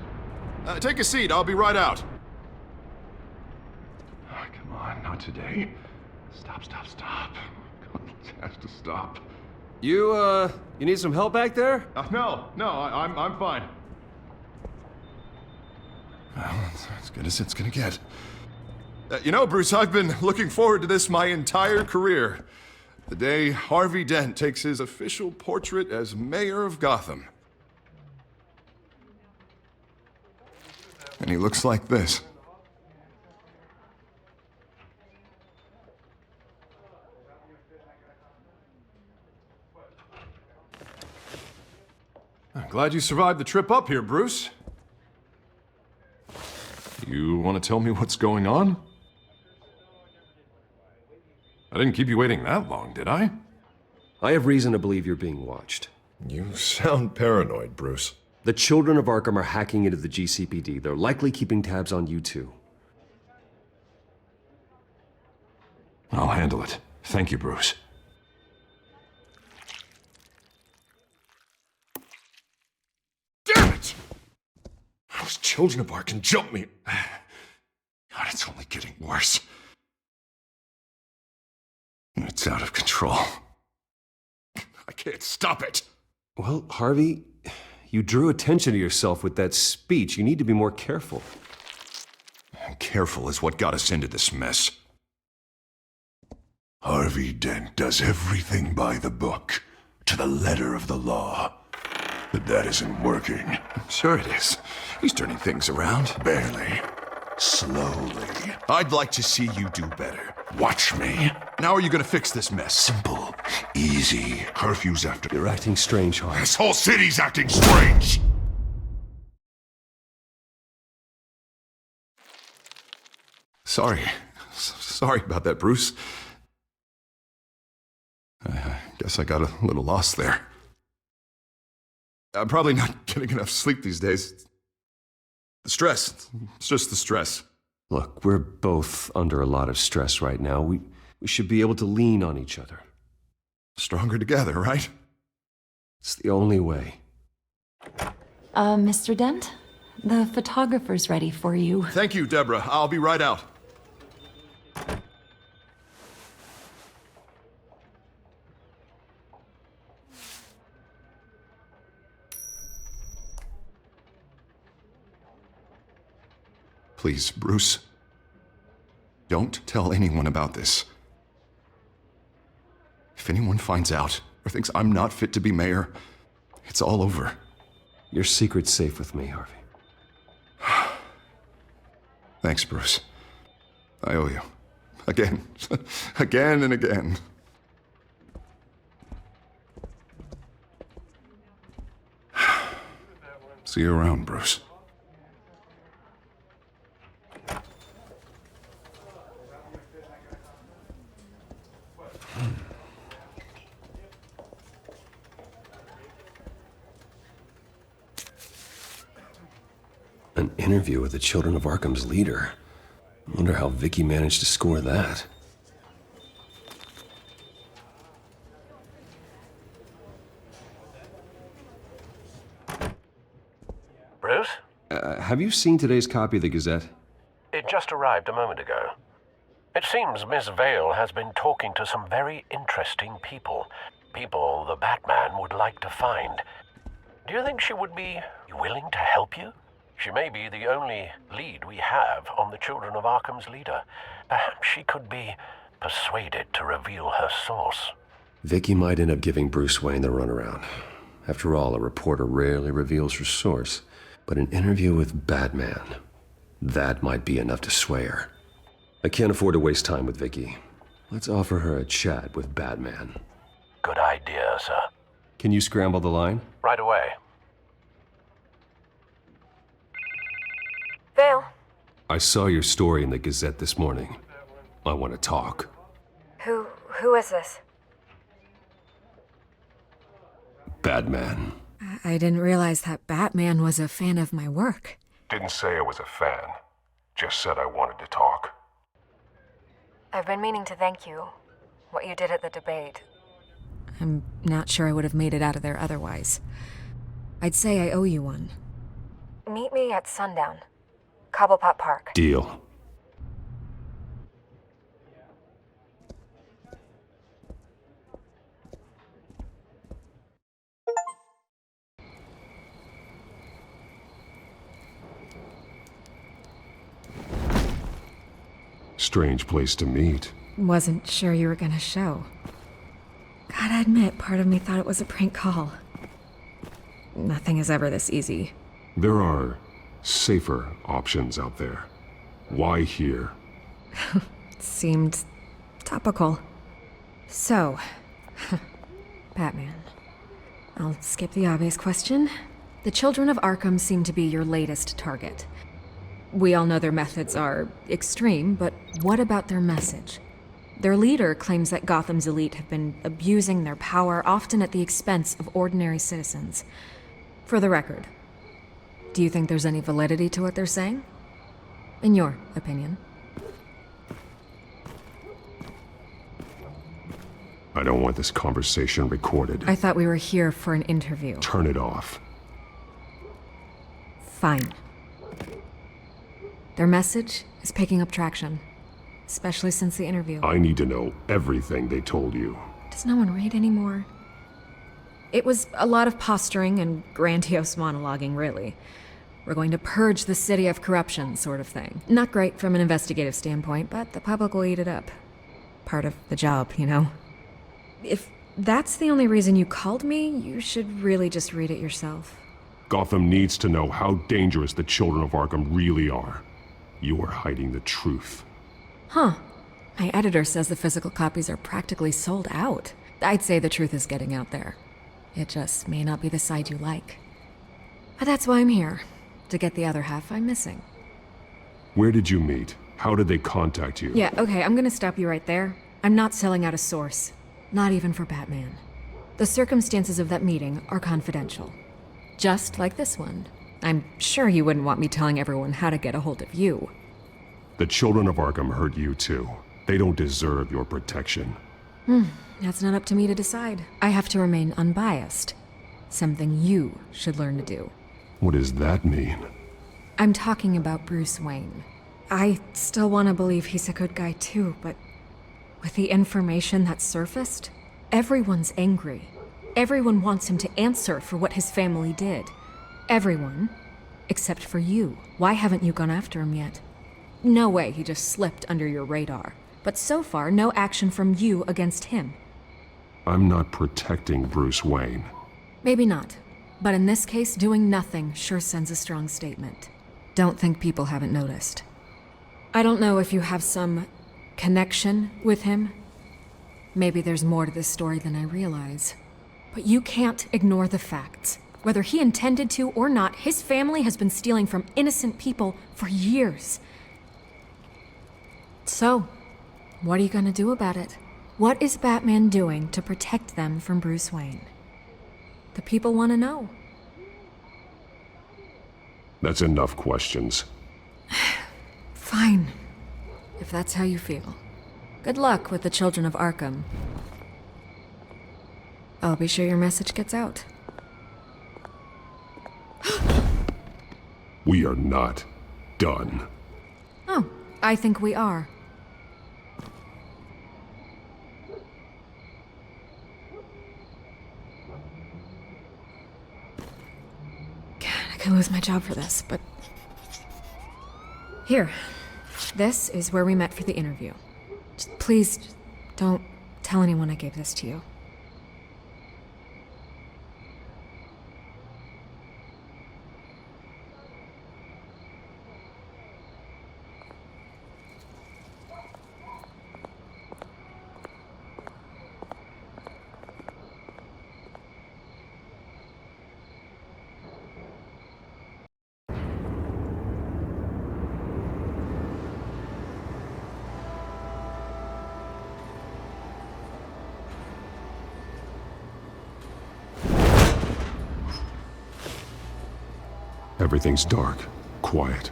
Take a seat. I'll be right out. Oh, come on, not today. Stop. God, it has to stop. You need some help back there? No, I'm fine. Well, that's as good as it's gonna get. You know, Bruce, I've been looking forward to this my entire career. The day Harvey Dent takes his official portrait as mayor of Gotham. And he looks like this. I'm glad you survived the trip up here, Bruce. You want to tell me what's going on? I didn't keep you waiting that long, did I? I have reason to believe you're being watched. You sound paranoid, Bruce. The children of Arkham are hacking into the GCPD. They're likely keeping tabs on you too. I'll handle it. Thank you, Bruce. Damn it! Those children of Arkham jumped me. God, it's only getting worse. It's out of control. I can't stop it. Well, Harvey, you drew attention to yourself with that speech. You need to be more careful. Careful is what got us into this mess. Harvey Dent does everything by the book, to the letter of the law. But that isn't working. Sure it is. He's turning things around. Barely. Slowly. I'd like to see you do better. Watch me. Now are you gonna fix this mess? Simple. Easy. Curfew's after. You're acting strange, Harvey. This whole city's acting strange! Sorry. Sorry about that, Bruce. I guess I got a little lost there. I'm probably not getting enough sleep these days. The stress. It's just the stress. Look, we're both under a lot of stress right now. We should be able to lean on each other. Stronger together, right? It's the only way. Mr. Dent? The photographer's ready for you. Thank you, Deborah. I'll be right out. Please, Bruce. Don't tell anyone about this. If anyone finds out or thinks I'm not fit to be mayor, it's all over. Your secret's safe with me, Harvey. Thanks, Bruce. I owe you. Again. Again and again. See you around, Bruce. An interview with the Children of Arkham's leader. I wonder how Vicky managed to score that. Bruce? Have you seen today's copy of the Gazette? It just arrived a moment ago. It seems Miss Vale has been talking to some very interesting people. People the Batman would like to find. Do you think she would be willing to help you? She may be the only lead we have on the Children of Arkham's leader. Perhaps she could be persuaded to reveal her source. Vicky might end up giving Bruce Wayne the runaround. After all, a reporter rarely reveals her source. But an interview with Batman, that might be enough to sway her. I can't afford to waste time with Vicky. Let's offer her a chat with Batman. Good idea, sir. Can you scramble the line? Right away. Vale. I saw your story in the Gazette this morning. I want to talk. Who is this? Batman. I didn't realize that Batman was a fan of my work. Didn't say I was a fan. Just said I wanted to talk. I've been meaning to thank you. What you did at the debate. I'm not sure I would have made it out of there otherwise. I'd say I owe you one. Meet me at sundown. Cobblepot Park. Deal. Strange place to meet. Wasn't sure you were gonna show. Gotta admit, part of me thought it was a prank call. Nothing is ever this easy. There are safer options out there. Why here? Seemed topical. So, Batman. I'll skip the obvious question. The Children of Arkham seem to be your latest target. We all know their methods are extreme, but what about their message? Their leader claims that Gotham's elite have been abusing their power, often at the expense of ordinary citizens. For the record, do you think there's any validity to what they're saying? In your opinion? I don't want this conversation recorded. I thought we were here for an interview. Turn it off. Fine. Their message is picking up traction, especially since the interview. I need to know everything they told you. Does no one read anymore? It was a lot of posturing and grandiose monologuing, really. We're going to purge the city of corruption, sort of thing. Not great from an investigative standpoint, but the public will eat it up. Part of the job, you know? If that's the only reason you called me, you should really just read it yourself. Gotham needs to know how dangerous the Children of Arkham really are. You are hiding the truth. Huh. My editor says the physical copies are practically sold out. I'd say the truth is getting out there. It just may not be the side you like. But that's why I'm here, to get the other half I'm missing. Where did you meet? How did they contact you? Yeah, okay, I'm gonna stop you right there. I'm not selling out a source. Not even for Batman. The circumstances of that meeting are confidential. Just like this one. I'm sure you wouldn't want me telling everyone how to get a hold of you. The Children of Arkham hurt you too. They don't deserve your protection. That's not up to me to decide. I have to remain unbiased. Something you should learn to do. What does that mean? I'm talking about Bruce Wayne. I still want to believe he's a good guy too, but with the information that surfaced, everyone's angry. Everyone wants him to answer for what his family did. Everyone, except for you. Why haven't you gone after him yet? No way he just slipped under your radar. But so far, no action from you against him. I'm not protecting Bruce Wayne. Maybe not. But in this case, doing nothing sure sends a strong statement. Don't think people haven't noticed. I don't know if you have some connection with him. Maybe there's more to this story than I realize. But you can't ignore the facts. Whether he intended to or not, his family has been stealing from innocent people for years. So, what are you gonna do about it? What is Batman doing to protect them from Bruce Wayne? The people want to know. That's enough questions. Fine. If that's how you feel. Good luck with the Children of Arkham. I'll be sure your message gets out. We are not done. Oh, I think we are. God, I could lose my job for this, but... Here. This is where we met for the interview. Please, don't tell anyone I gave this to you. Everything's dark, quiet.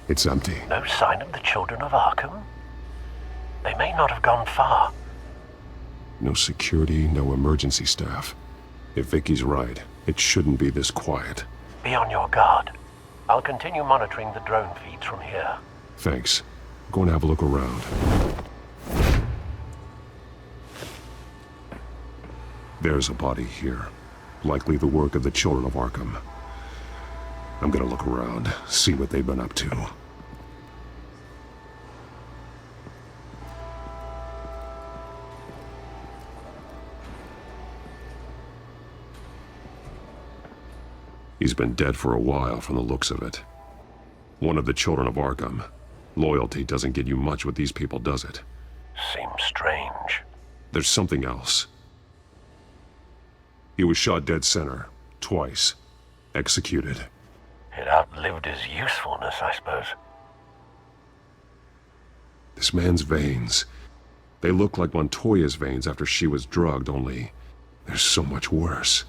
It's empty. No sign of the children of Arkham? They may not have gone far. No security, no emergency staff. If Vicky's right, it shouldn't be this quiet. Be on your guard. I'll continue monitoring the drone feeds from here. Thanks. I'm going to have a look around. There's a body here. Likely the work of the children of Arkham. I'm gonna look around, see what they've been up to. He's been dead for a while from the looks of it. One of the children of Arkham. Loyalty doesn't get you much with these people, does it? Seems strange. There's something else. He was shot dead center, twice. Executed. It outlived his usefulness, I suppose. This man's veins. They look like Montoya's veins after she was drugged, only they're so much worse.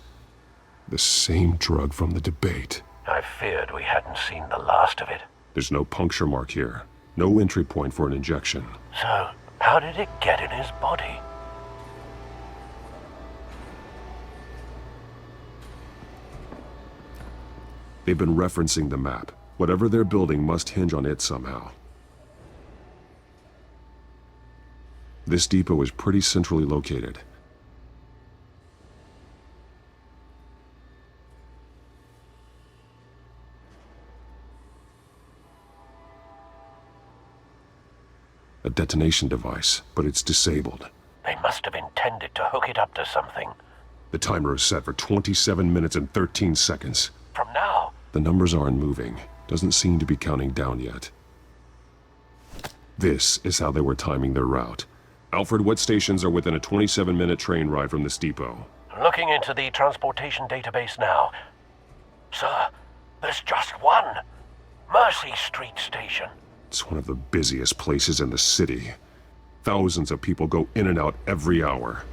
The same drug from the debate. I feared we hadn't seen the last of it. There's no puncture mark here. No entry point for an injection. So, how did it get in his body? They've been referencing the map. Whatever they're building must hinge on it somehow. This depot is pretty centrally located. A detonation device, but it's disabled. They must have intended to hook it up to something. The timer is set for 27 minutes and 13 seconds. From now? The numbers aren't moving. Doesn't seem to be counting down yet. This is how they were timing their route. Alfred, what stations are within a 27-minute train ride from this depot? Looking into the transportation database now. Sir, there's just one. Mercy Street Station. It's one of the busiest places in the city. Thousands of people go in and out every hour.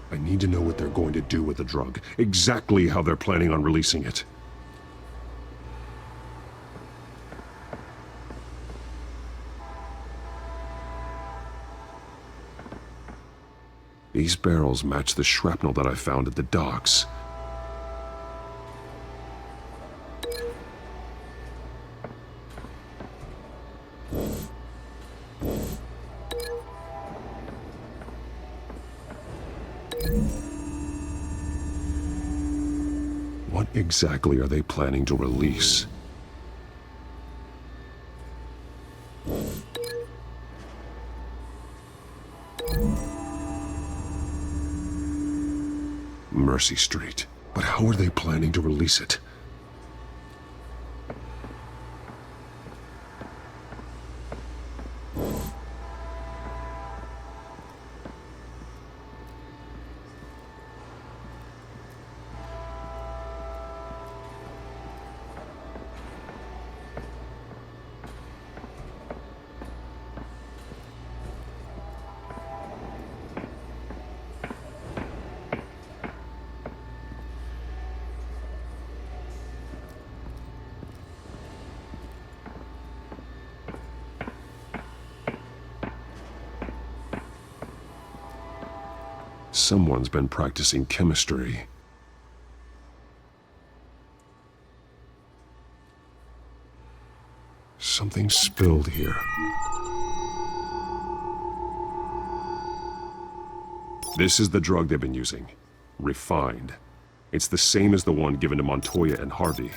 I need to know what they're going to do with the drug. Exactly how they're planning on releasing it. These barrels match the shrapnel that I found at the docks. What exactly are they planning to release? Mercy Street. But how are they planning to release it? Someone's been practicing chemistry. Something spilled here. This is the drug they've been using. Refined. It's the same as the one given to Montoya and Harvey.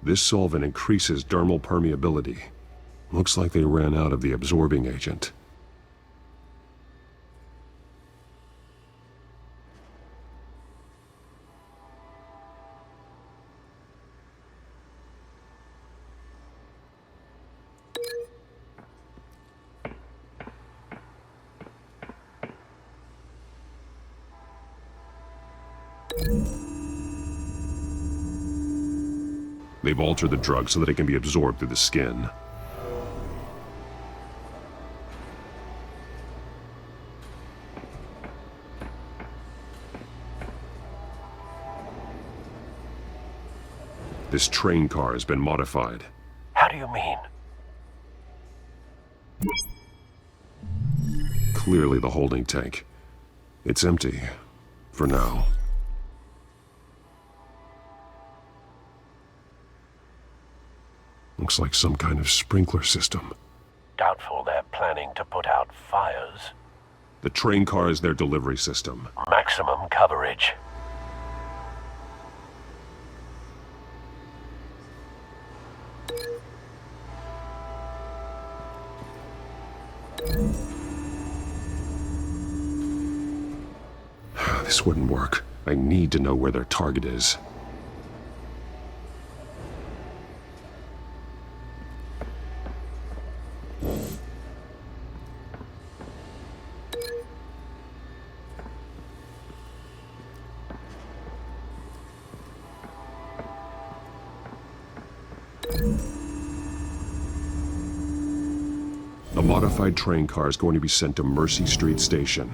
This solvent increases dermal permeability. Looks like they ran out of the absorbing agent. They've altered the drug so that it can be absorbed through the skin. This train car has been modified. How do you mean? Clearly the holding tank. It's empty. For now. Looks like some kind of sprinkler system. Doubtful they're planning to put out fires. The train car is their delivery system. Maximum coverage. This wouldn't work. I need to know where their target is. A modified train car is going to be sent to Mercy Street Station.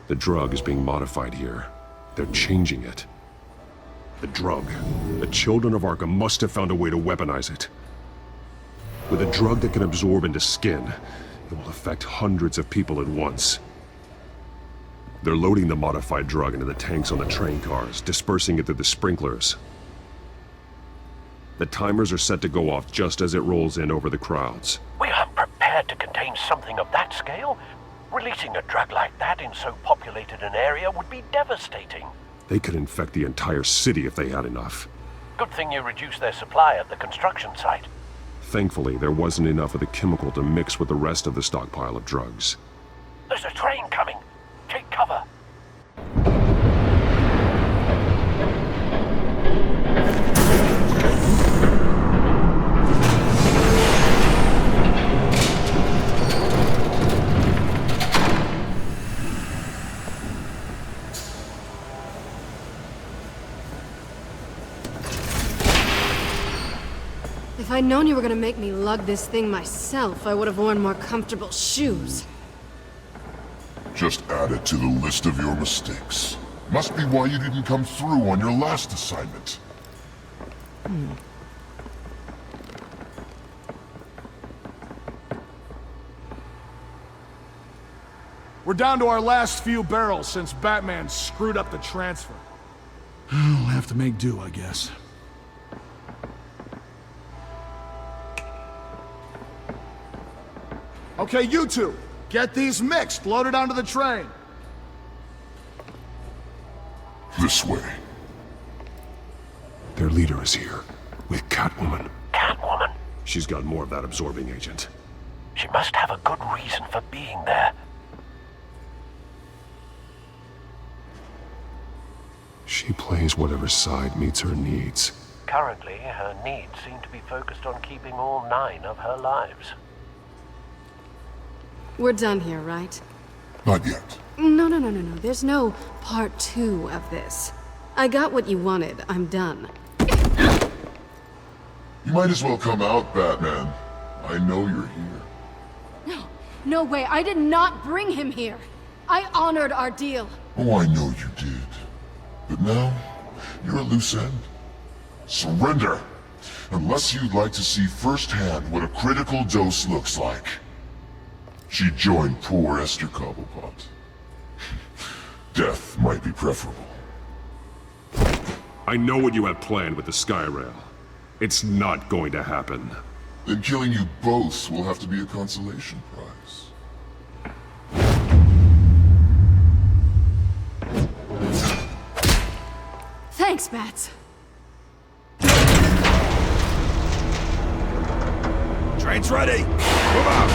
The drug is being modified here. They're changing it. The drug. The children of Arkham must have found a way to weaponize it. With a drug that can absorb into skin, it will affect hundreds of people at once. They're loading the modified drug into the tanks on the train cars, dispersing it through the sprinklers. The timers are set to go off just as it rolls in over the crowds. We aren't prepared to contain something of that scale. Releasing a drug like that in so populated an area would be devastating. They could infect the entire city if they had enough. Good thing you reduced their supply at the construction site. Thankfully, there wasn't enough of the chemical to mix with the rest of the stockpile of drugs. There's a train coming. Take cover. If I'd known you were gonna make me lug this thing myself, I would have worn more comfortable shoes. Just add it to the list of your mistakes. Must be why you didn't come through on your last assignment. We're down to our last few barrels since Batman screwed up the transfer. We'll have to make do, I guess. Okay, you two, get these mixed, loaded onto the train. This way. Their leader is here, with Catwoman. Catwoman? She's got more of that absorbing agent. She must have a good reason for being there. She plays whatever side meets her needs. Currently, her needs seem to be focused on keeping all 9 of her lives. We're done here, right? Not yet. No. There's no part 2 of this. I got what you wanted. I'm done. You might as well come out, Batman. I know you're here. No way, I did not bring him here. I honored our deal. Oh, I know you did. But now, you're a loose end. Surrender! Unless you'd like to see firsthand what a critical dose looks like. She joined poor Esther Cobblepot. Death might be preferable. I know what you had planned with the Skyrail. It's not going to happen. Then killing you both will have to be a consolation prize. Thanks, Bats. Train's ready! Move out!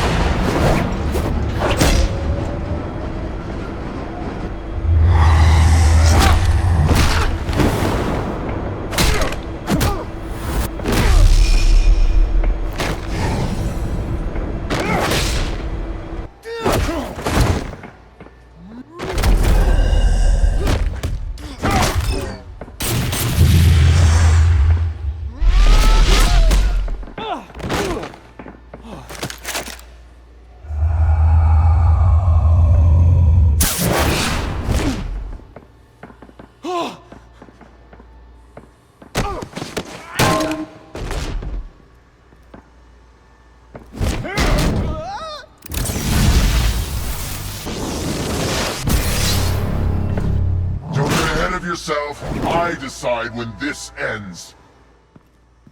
Yourself, I decide when this ends.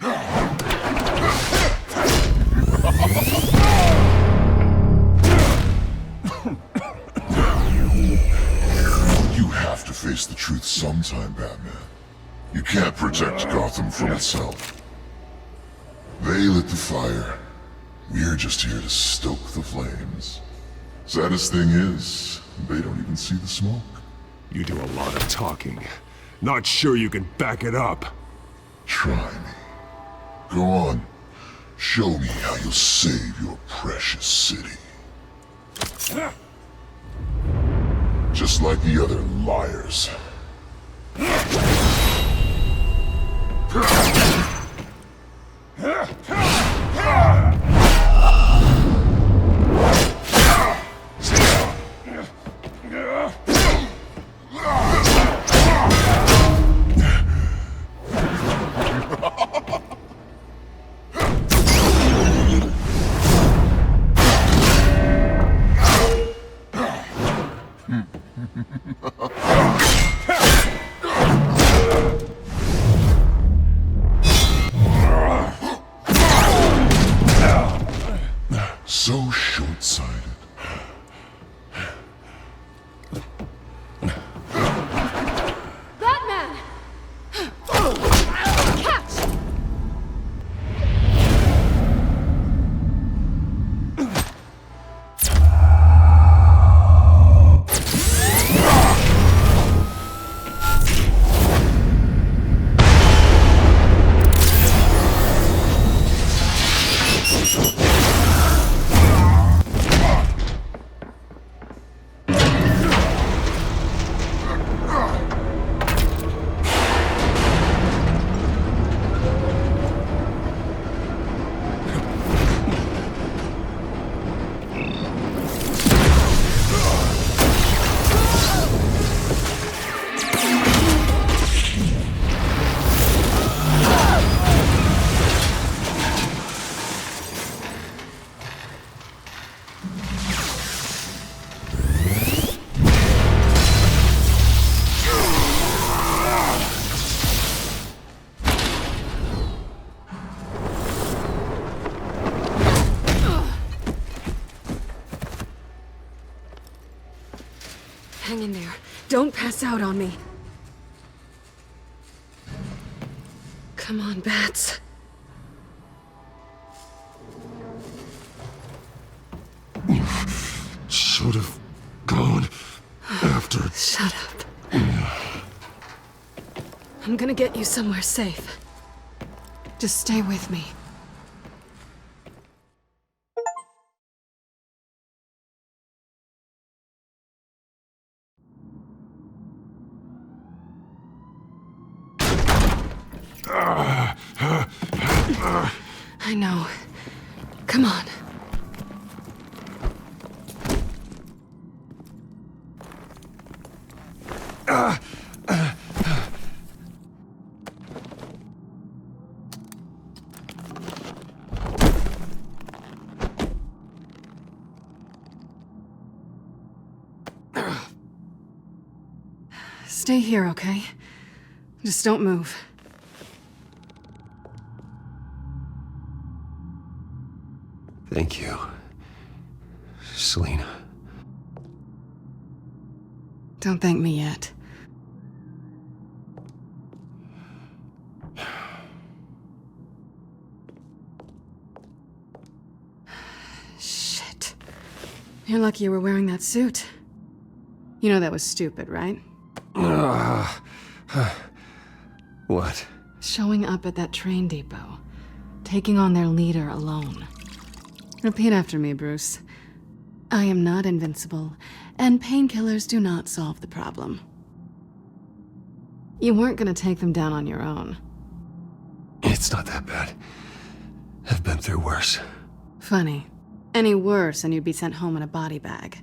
You have to face the truth sometime, Batman. You can't protect Gotham from itself. They lit the fire. We're just here to stoke the flames. Saddest thing is, they don't even see the smoke. You do a lot of talking. Not sure you can back it up. Try me. Go on. Show me how you'll save your precious city. Just like the other liars. So short-sighted. Batman! Catch! Hang in there. Don't pass out on me. Come on, Bats. Should have gone after... Shut up. I'm gonna get you somewhere safe. Just stay with me. I know. Come on. Stay here, okay? Just don't move. Thank you, Selina. Don't thank me yet. Shit. You're lucky you were wearing that suit. You know that was stupid, right? What? Showing up at that train depot. Taking on their leader alone. Repeat after me, Bruce. I am not invincible, and painkillers do not solve the problem. You weren't gonna take them down on your own. It's not that bad. I've been through worse. Funny. Any worse and you'd be sent home in a body bag.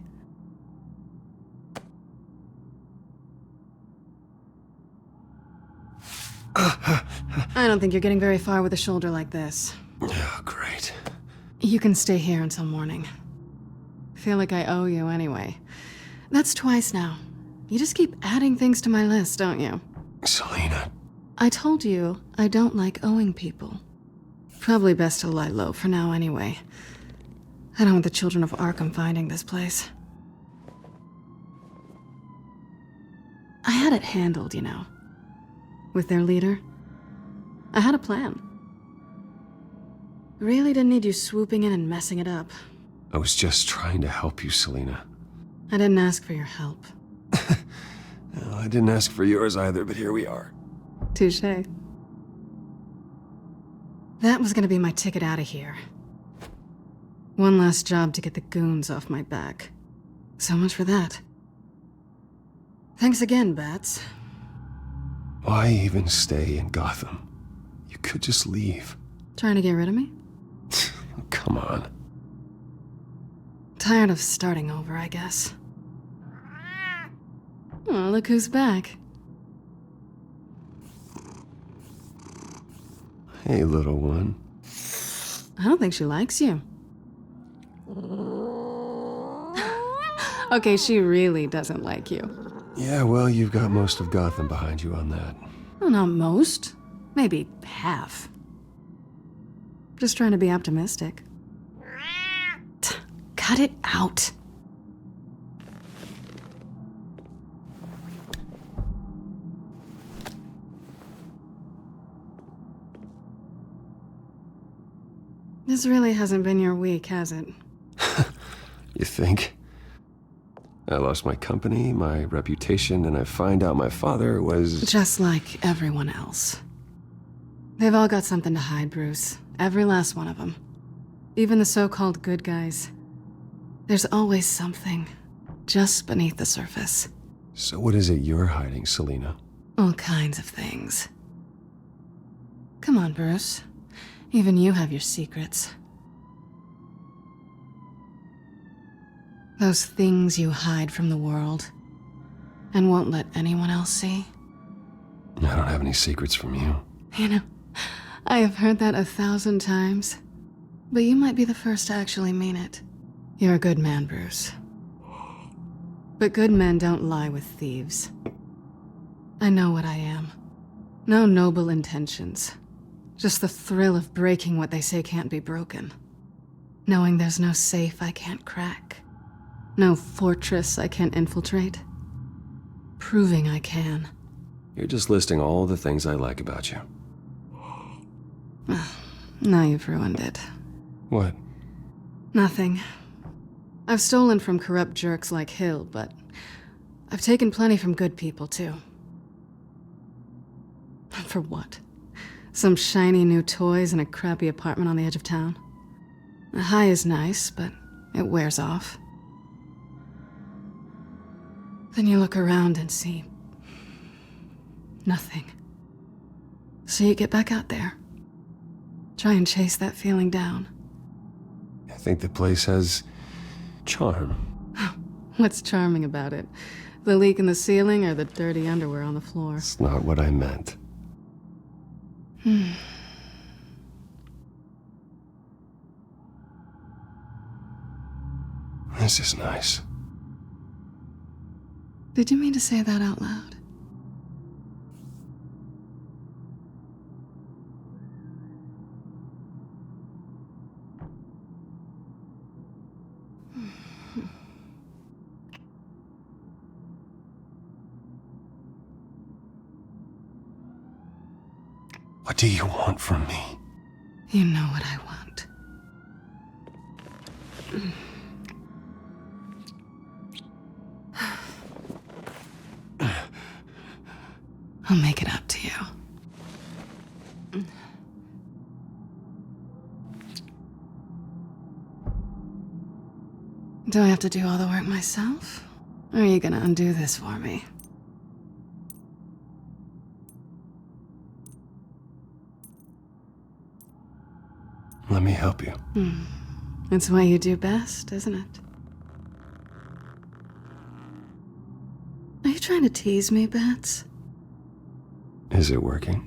I don't think you're getting very far with a shoulder like this. Oh, great. You can stay here until morning. Feel like I owe you anyway. That's twice now. You just keep adding things to my list, don't you? Selina. I told you I don't like owing people. Probably best to lie low for now anyway. I don't want the children of Arkham finding this place. I had it handled, you know. With their leader. I had a plan. Really didn't need you swooping in and messing it up. I was just trying to help you, Selina. I didn't ask for your help. Well, I didn't ask for yours either, but here we are. Touché. That was gonna be my ticket out of here. One last job to get the goons off my back. So much for that. Thanks again, Bats. Why even stay in Gotham? You could just leave. Trying to get rid of me? Come on. Tired of starting over, I guess. Oh, look who's back. Hey, little one. I don't think she likes you. Okay, she really doesn't like you. Yeah, well, you've got most of Gotham behind you on that. Well, not most. Maybe half. Just trying to be optimistic. Cut it out. This really hasn't been your week, has it? You think? I lost my company, my reputation, and I find out my father was... Just like everyone else. They've all got something to hide, Bruce. Every last one of them. Even the so-called good guys. There's always something, just beneath the surface. So what is it you're hiding, Selina? All kinds of things. Come on, Bruce. Even you have your secrets. Those things you hide from the world and won't let anyone else see. I don't have any secrets from you. You know, I have heard that 1,000 times, but you might be the first to actually mean it. You're a good man, Bruce. But good men don't lie with thieves. I know what I am. No noble intentions. Just the thrill of breaking what they say can't be broken. Knowing there's no safe I can't crack. No fortress I can't infiltrate. Proving I can. You're just listing all the things I like about you. Now you've ruined it. What? Nothing. I've stolen from corrupt jerks like Hill, but I've taken plenty from good people, too. For what? Some shiny new toys and a crappy apartment on the edge of town? A high is nice, but it wears off. Then you look around and see nothing. So you get back out there. Try and chase that feeling down. I think the place has charm. What's charming about it? The leak in the ceiling or the dirty underwear on the floor? It's not what I meant. This is nice. Did you mean to say that out loud? What do you want from me? You know what I want. I'll make it up to you. Do I have to do all the work myself? Or are you gonna undo this for me? Let me help you. It's what you do best, isn't it? Are you trying to tease me, Bats? Is it working?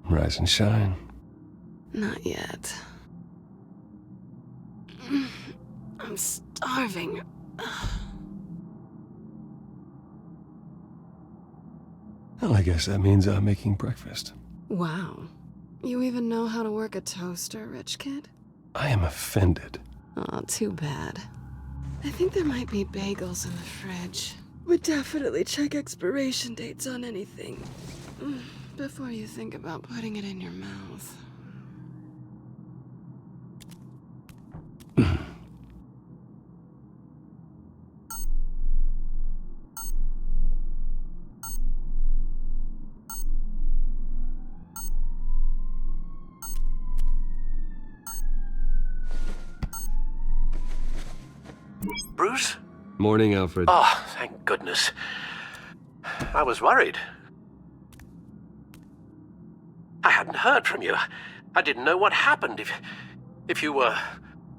Rise and shine. Not yet. I'm starving. Well, I guess that means I'm making breakfast. Wow. You even know how to work a toaster, rich kid? I am offended. Aw, too bad. I think there might be bagels in the fridge. But definitely check expiration dates on anything before you think about putting it in your mouth. Bruce? Morning, Alfred. Oh, thank goodness. I was worried. I hadn't heard from you. I didn't know what happened if you were...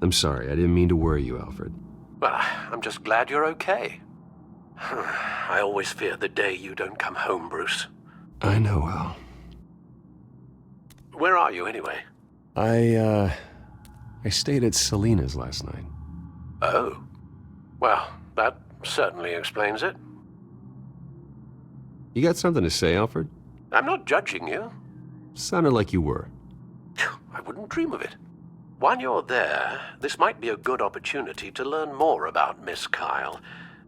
I'm sorry, I didn't mean to worry you, Alfred. Well, I'm just glad you're okay. I always fear the day you don't come home, Bruce. I know, Al. Where are you, anyway? I stayed at Selena's last night. Oh. Well, that certainly explains it. You got something to say, Alfred? I'm not judging you. Sounded like you were. I wouldn't dream of it. While you're there, this might be a good opportunity to learn more about Miss Kyle.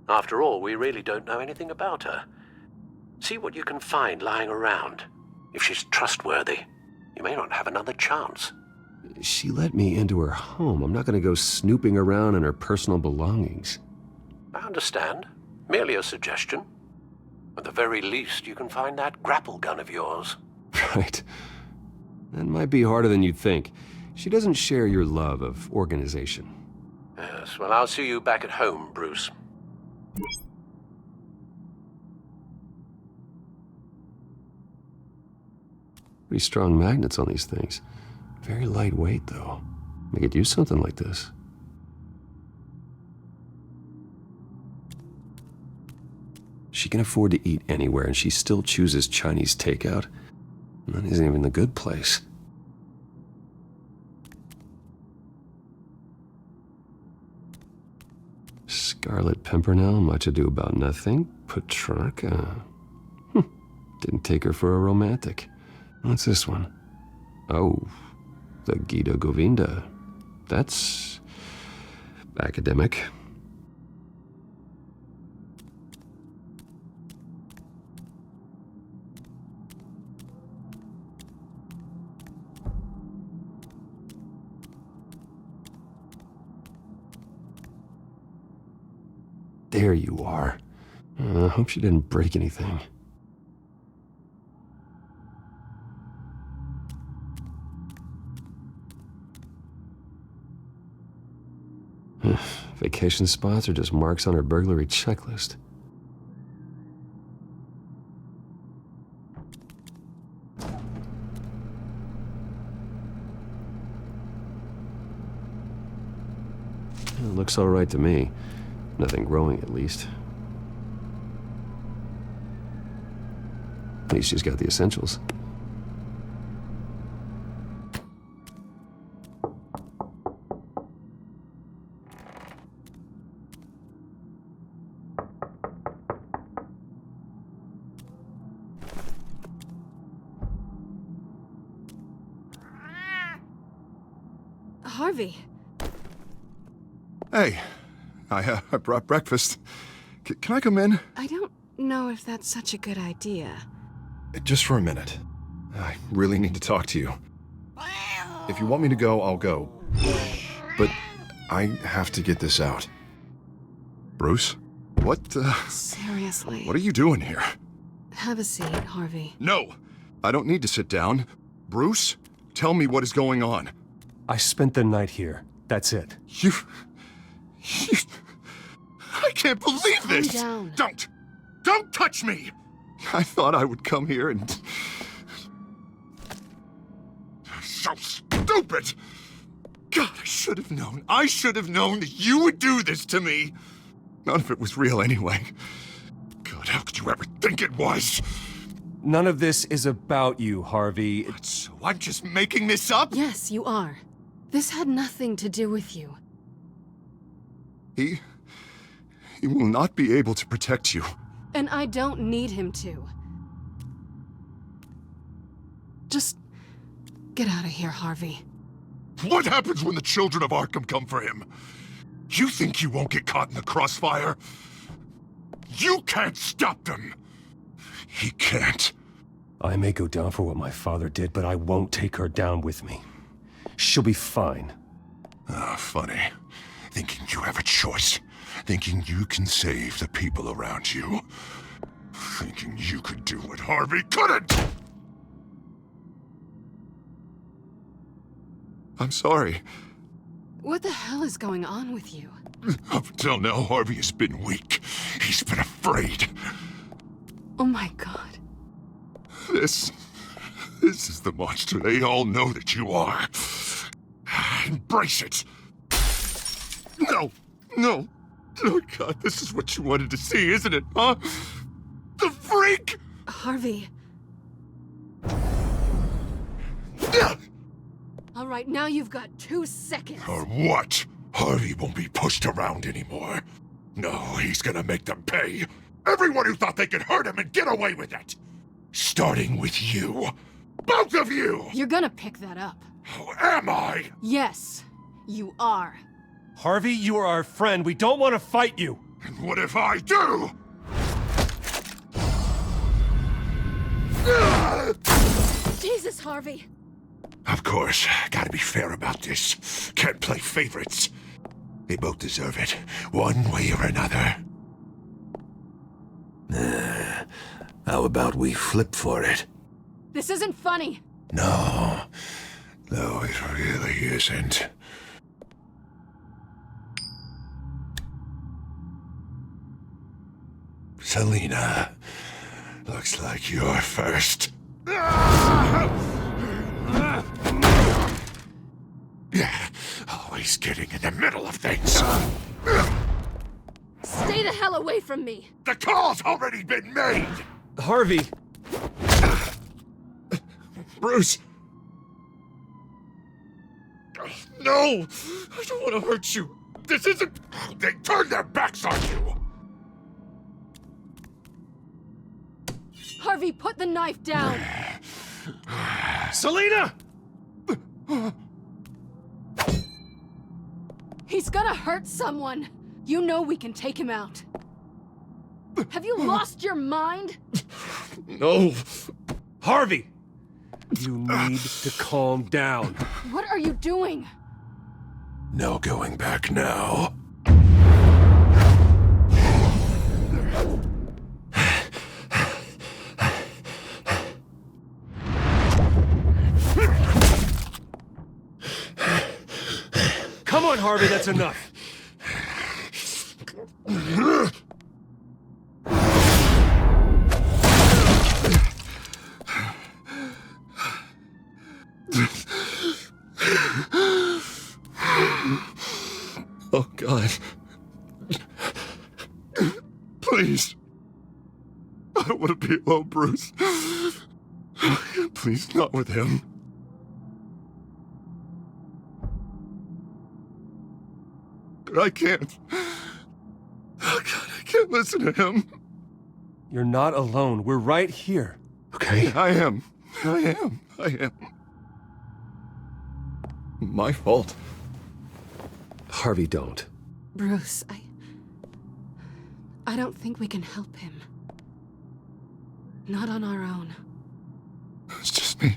After all, we really don't know anything about her. See what you can find lying around. If she's trustworthy, you may not have another chance. She let me into her home. I'm not going to go snooping around in her personal belongings. I understand. Merely a suggestion. At the very least, you can find that grapple gun of yours. Right. That might be harder than you'd think. She doesn't share your love of organization. Yes, well, I'll see you back at home, Bruce. Pretty strong magnets on these things. Very lightweight, though. I could use something like this. She can afford to eat anywhere, and she still chooses Chinese takeout. And that isn't even the good place. Scarlet Pimpernel, Much Ado About Nothing, Petrarca. Didn't take her for a romantic. What's this one? Oh, the Gita Govinda. That's academic. There you are. I hope she didn't break anything. Vacation spots are just marks on her burglary checklist. It looks all right to me. Nothing growing, at least. At least she's got the essentials. Harvey. Hey, I brought breakfast. Can I come in? I don't know if that's such a good idea. Just for a minute. I really need to talk to you. If you want me to go, I'll go. But I have to get this out. Bruce? What, Seriously. What are you doing here? Have a seat, Harvey. No! I don't need to sit down. Bruce, tell me what is going on. I spent the night here. That's it. You... I can't believe this! Calm down. Don't touch me! I thought I would come here and... So stupid! God, I should have known. I should have known that you would do this to me. None of it was real anyway. God, how could you ever think it was? None of this is about you, Harvey. So I'm just making this up? Yes, you are. This had nothing to do with you. He will not be able to protect you. And I don't need him to. Just get out of here, Harvey. What happens when the children of Arkham come for him? You think you won't get caught in the crossfire? You can't stop them! He can't. I may go down for what my father did, but I won't take her down with me. She'll be fine. Ah, funny. Thinking you have a choice. Thinking you can save the people around you. Thinking you could do what Harvey couldn't! I'm sorry. What the hell is going on with you? Up until now, Harvey has been weak. He's been afraid. Oh my God. This is the monster they all know that you are. Embrace it. No. Oh God, this is what you wanted to see, isn't it, huh? The freak! Harvey. All right, now you've got 2 seconds. Or what? Harvey won't be pushed around anymore. No, he's gonna make them pay. Everyone who thought they could hurt him and get away with it. Starting with you. Both of you! You're gonna pick that up. Oh, am I? Yes, you are. Harvey, you are our friend. We don't want to fight you. And what if I do? Jesus, Harvey. Of course, gotta be fair about this. Can't play favorites. They both deserve it, one way or another. How about we flip for it? This isn't funny. No, it really isn't. Selina, looks like you're first. Yeah, always getting in the middle of things. Stay the hell away from me. The call's already been made! Harvey! Bruce! No! I don't want to hurt you. This isn't... They turned their backs on you! Harvey, put the knife down. Selina! He's gonna hurt someone. You know we can take him out. Have you lost your mind? No. Harvey! You need to calm down. What are you doing? No going back now. on, Harvey, that's enough. Oh, God. Please. I don't want to be alone, Bruce. Please, not with him. I can't. Oh, God, I can't listen to him. You're not alone. We're right here. Okay? I am. My fault. Harvey, don't. Bruce, I don't think we can help him. Not on our own. It's just me.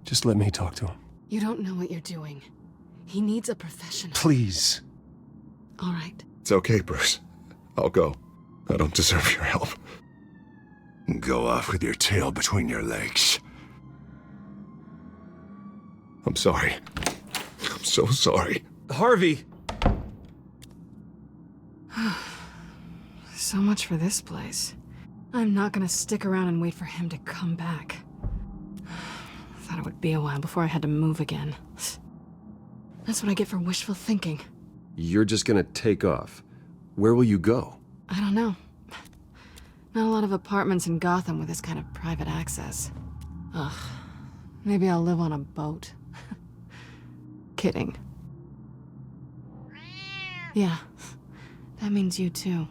Just let me talk to him. You don't know what you're doing. He needs a professional. Please. All right. It's okay, Bruce. I'll go. I don't deserve your help. Go off with your tail between your legs. I'm sorry. I'm so sorry. Harvey! So much for this place. I'm not gonna stick around and wait for him to come back. Thought it would be a while before I had to move again. That's what I get for wishful thinking. You're just gonna take off. Where will you go? I don't know. Not a lot of apartments in Gotham with this kind of private access. Ugh. Maybe I'll live on a boat. Kidding. Yeah. That means you too.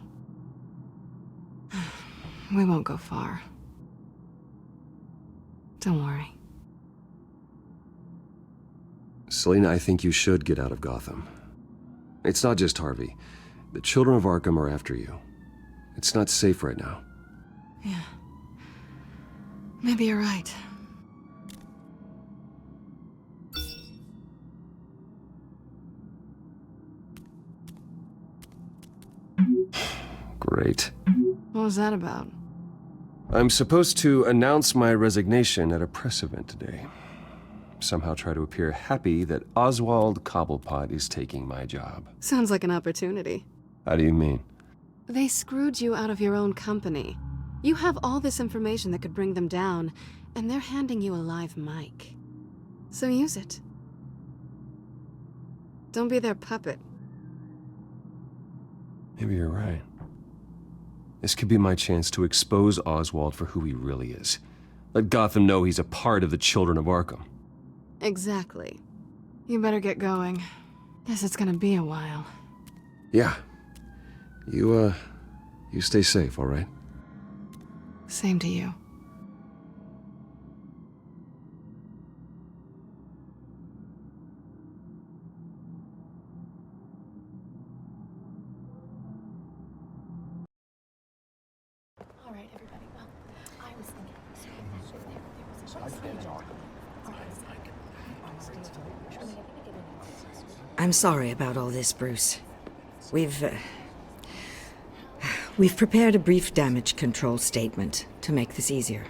We won't go far. Don't worry. Selina, I think you should get out of Gotham. It's not just Harvey. The children of Arkham are after you. It's not safe right now. Yeah. Maybe you're right. Great. What was that about? I'm supposed to announce my resignation at a press event today. Somehow try to appear happy that Oswald Cobblepot is taking my job. Sounds like an opportunity. How do you mean? They screwed you out of your own company. You have all this information that could bring them down, and they're handing you a live mic. So use it. Don't be their puppet. Maybe you're right. This could be my chance to expose Oswald for who he really is. Let Gotham know he's a part of the Children of Arkham. Exactly. You better get going. Guess it's gonna be a while. Yeah. You stay safe, all right? Same to you. All right, everybody. Well, I was thinking. I'm sorry about all this, Bruce. We've prepared a brief damage control statement to make this easier.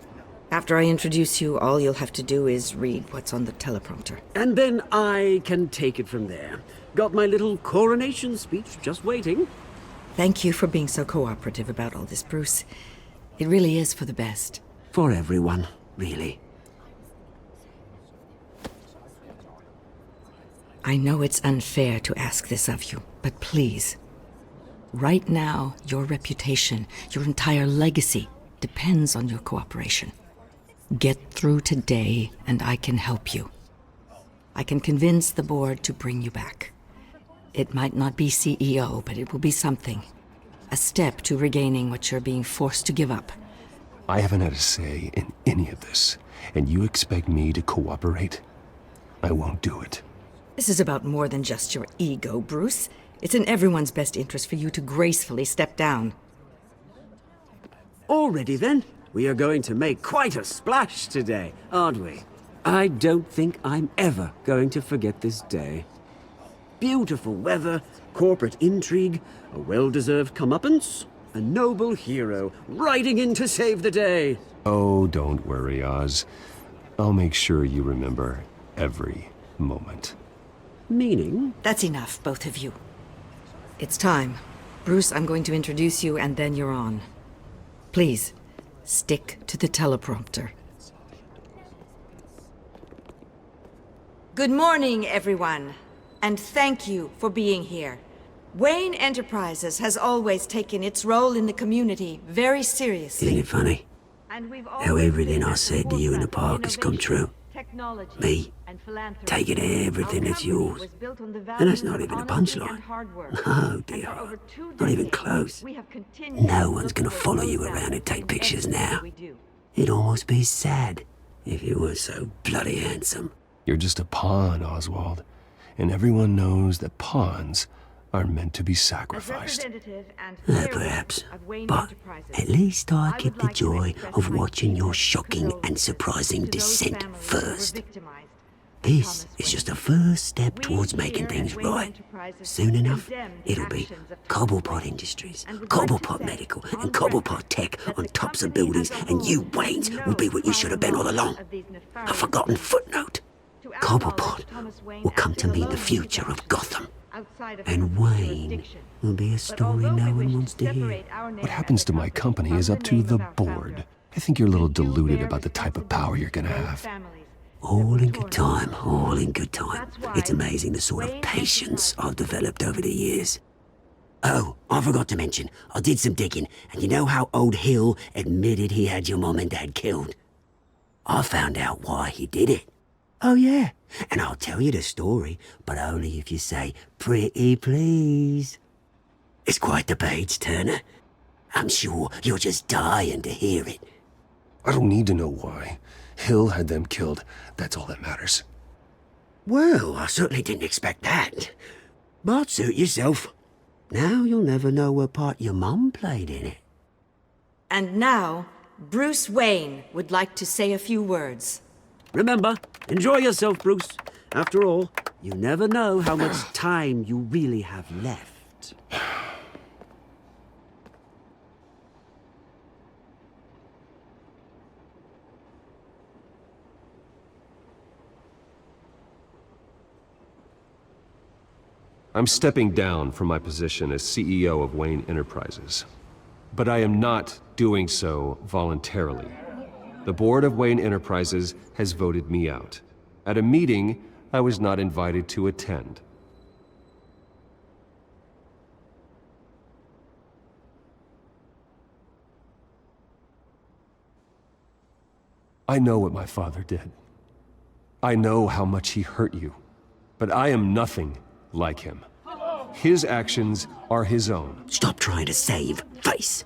After I introduce you, all you'll have to do is read what's on the teleprompter. And then I can take it from there. Got my little coronation speech just waiting. Thank you for being so cooperative about all this, Bruce. It really is for the best. For everyone, really. I know it's unfair to ask this of you, but please. Right now, your reputation, your entire legacy, depends on your cooperation. Get through today, and I can help you. I can convince the board to bring you back. It might not be CEO, but it will be something. A step to regaining what you're being forced to give up. I haven't had a say in any of this, and you expect me to cooperate? I won't do it. This is about more than just your ego, Bruce. It's in everyone's best interest for you to gracefully step down. Already then, we are going to make quite a splash today, aren't we? I don't think I'm ever going to forget this day. Beautiful weather, corporate intrigue, a well-deserved comeuppance, a noble hero riding in to save the day. Oh, don't worry, Oz. I'll make sure you remember every moment. Meaning? That's enough, both of you. It's time. Bruce, I'm going to introduce you, and then you're on. Please, stick to the teleprompter. Good morning, everyone, and thank you for being here. Wayne Enterprises has always taken its role in the community very seriously. Isn't it funny? How everything I said to you in the park has come true. Me, taking everything that's yours. And that's not even a punchline. No, dear. Not even close. No one's gonna follow you around and take pictures now. It'd almost be sad if you weren't so bloody handsome. You're just a pawn, Oswald. And everyone knows that pawns are meant to be sacrificed. Perhaps. But at least I get the joy of watching your shocking and surprising descent first. This is just a first step towards making things right. Soon enough, it'll be Cobblepot Industries, Cobblepot Medical, and Cobblepot Tech on tops of buildings, and you, Waynes, will be what you should have been all along. A forgotten footnote. Cobblepot will come to mean the future of Gotham. And Wayne will be a story no one wants to hear. What happens to my company is up to the board. I think you're a little deluded about the type of power you're gonna have. All in good time, all in good time. It's amazing the sort of patience I've developed over the years. Oh, I forgot to mention, I did some digging, and you know how old Hill admitted he had your mom and dad killed? I found out why he did it. Oh yeah, and I'll tell you the story, but only if you say, pretty please. It's quite the page turner. I'm sure you're just dying to hear it. I don't need to know why. Hill had them killed. That's all that matters. Well, I certainly didn't expect that. But suit yourself. Now you'll never know what part your mum played in it. And now, Bruce Wayne would like to say a few words. Remember, enjoy yourself, Bruce. After all, you never know how much time you really have left. I'm stepping down from my position as CEO of Wayne Enterprises. But I am not doing so voluntarily. The board of Wayne Enterprises has voted me out, at a meeting I was not invited to attend. I know what my father did. I know how much he hurt you, but I am nothing like him. His actions are his own. Stop trying to save face.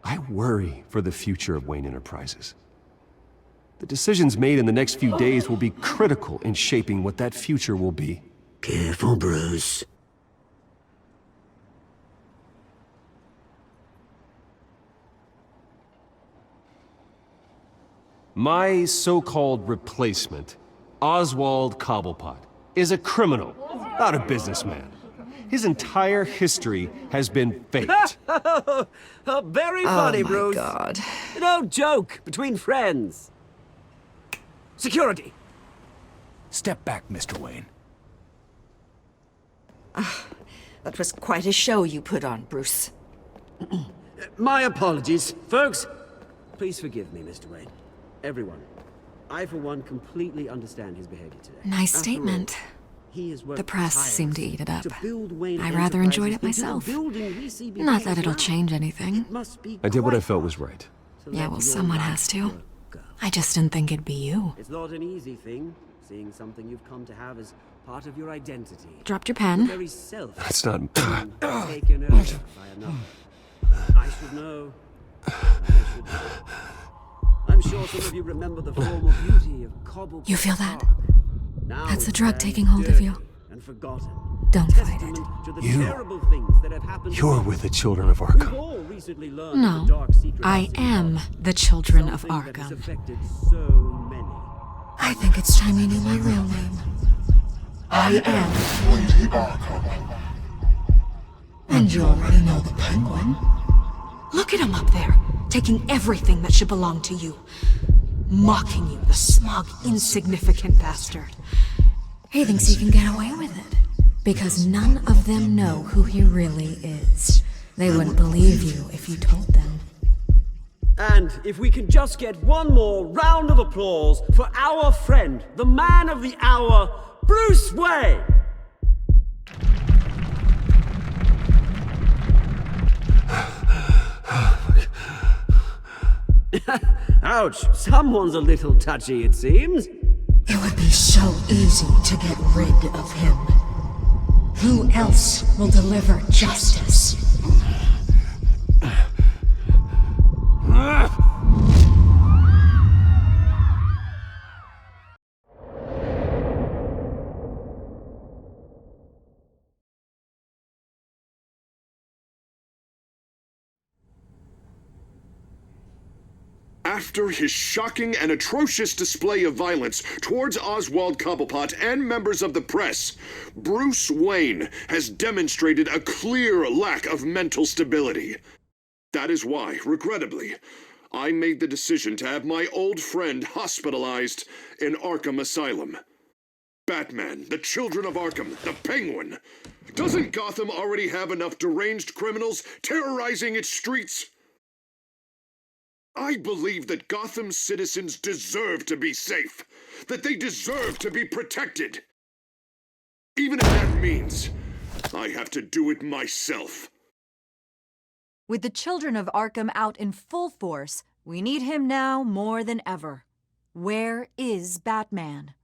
I worry for the future of Wayne Enterprises. The decisions made in the next few days will be critical in shaping what that future will be. Careful, Bruce. My so-called replacement, Oswald Cobblepot, is a criminal, not a businessman. His entire history has been faked. Very funny, Bruce. Oh, my God. No joke between friends. Security. Step back, Mr. Wayne. That was quite a show you put on, Bruce. My apologies. Folks, please forgive me, Mr. Wayne. Everyone. I, for one, completely understand his behavior today. Nice statement. The press seemed to eat it up. I rather enjoyed it myself. Not that it'll change anything. I did what I felt was right. Yeah, well, someone has to. I just didn't think it'd be you. It's not an easy thing, seeing something you've come to have as part of your identity. Dropped your pen? Very self. That's not... Taken over by another. I should know. I'm sure some of you remember the formal beauty of Cobblepot. You feel that? That's the drug taking hold of you. And forgotten. Don't fight it. You're with the children of Arkham. No, I am the children of Arkham. I think it's time you knew my real name. I am Lady Arkham. And you already know the Penguin. Look at him up there, taking everything that should belong to you. Mocking you, the smug, insignificant bastard. He thinks he can get away with it, because none of them know who he really is. They wouldn't believe you if you told them. And if we can just get one more round of applause for our friend, the man of the hour, Bruce Wayne! Ouch, someone's a little touchy, it seems. It would be so easy to get rid of him. Who else will deliver justice? After his shocking and atrocious display of violence towards Oswald Cobblepot and members of the press, Bruce Wayne has demonstrated a clear lack of mental stability. That is why, regrettably, I made the decision to have my old friend hospitalized in Arkham Asylum. Batman, the Children of Arkham, the Penguin. Doesn't Gotham already have enough deranged criminals terrorizing its streets? I believe that Gotham's citizens deserve to be safe, that they deserve to be protected. Even if that means I have to do it myself. With the Children of Arkham out in full force, we need him now more than ever. Where is Batman?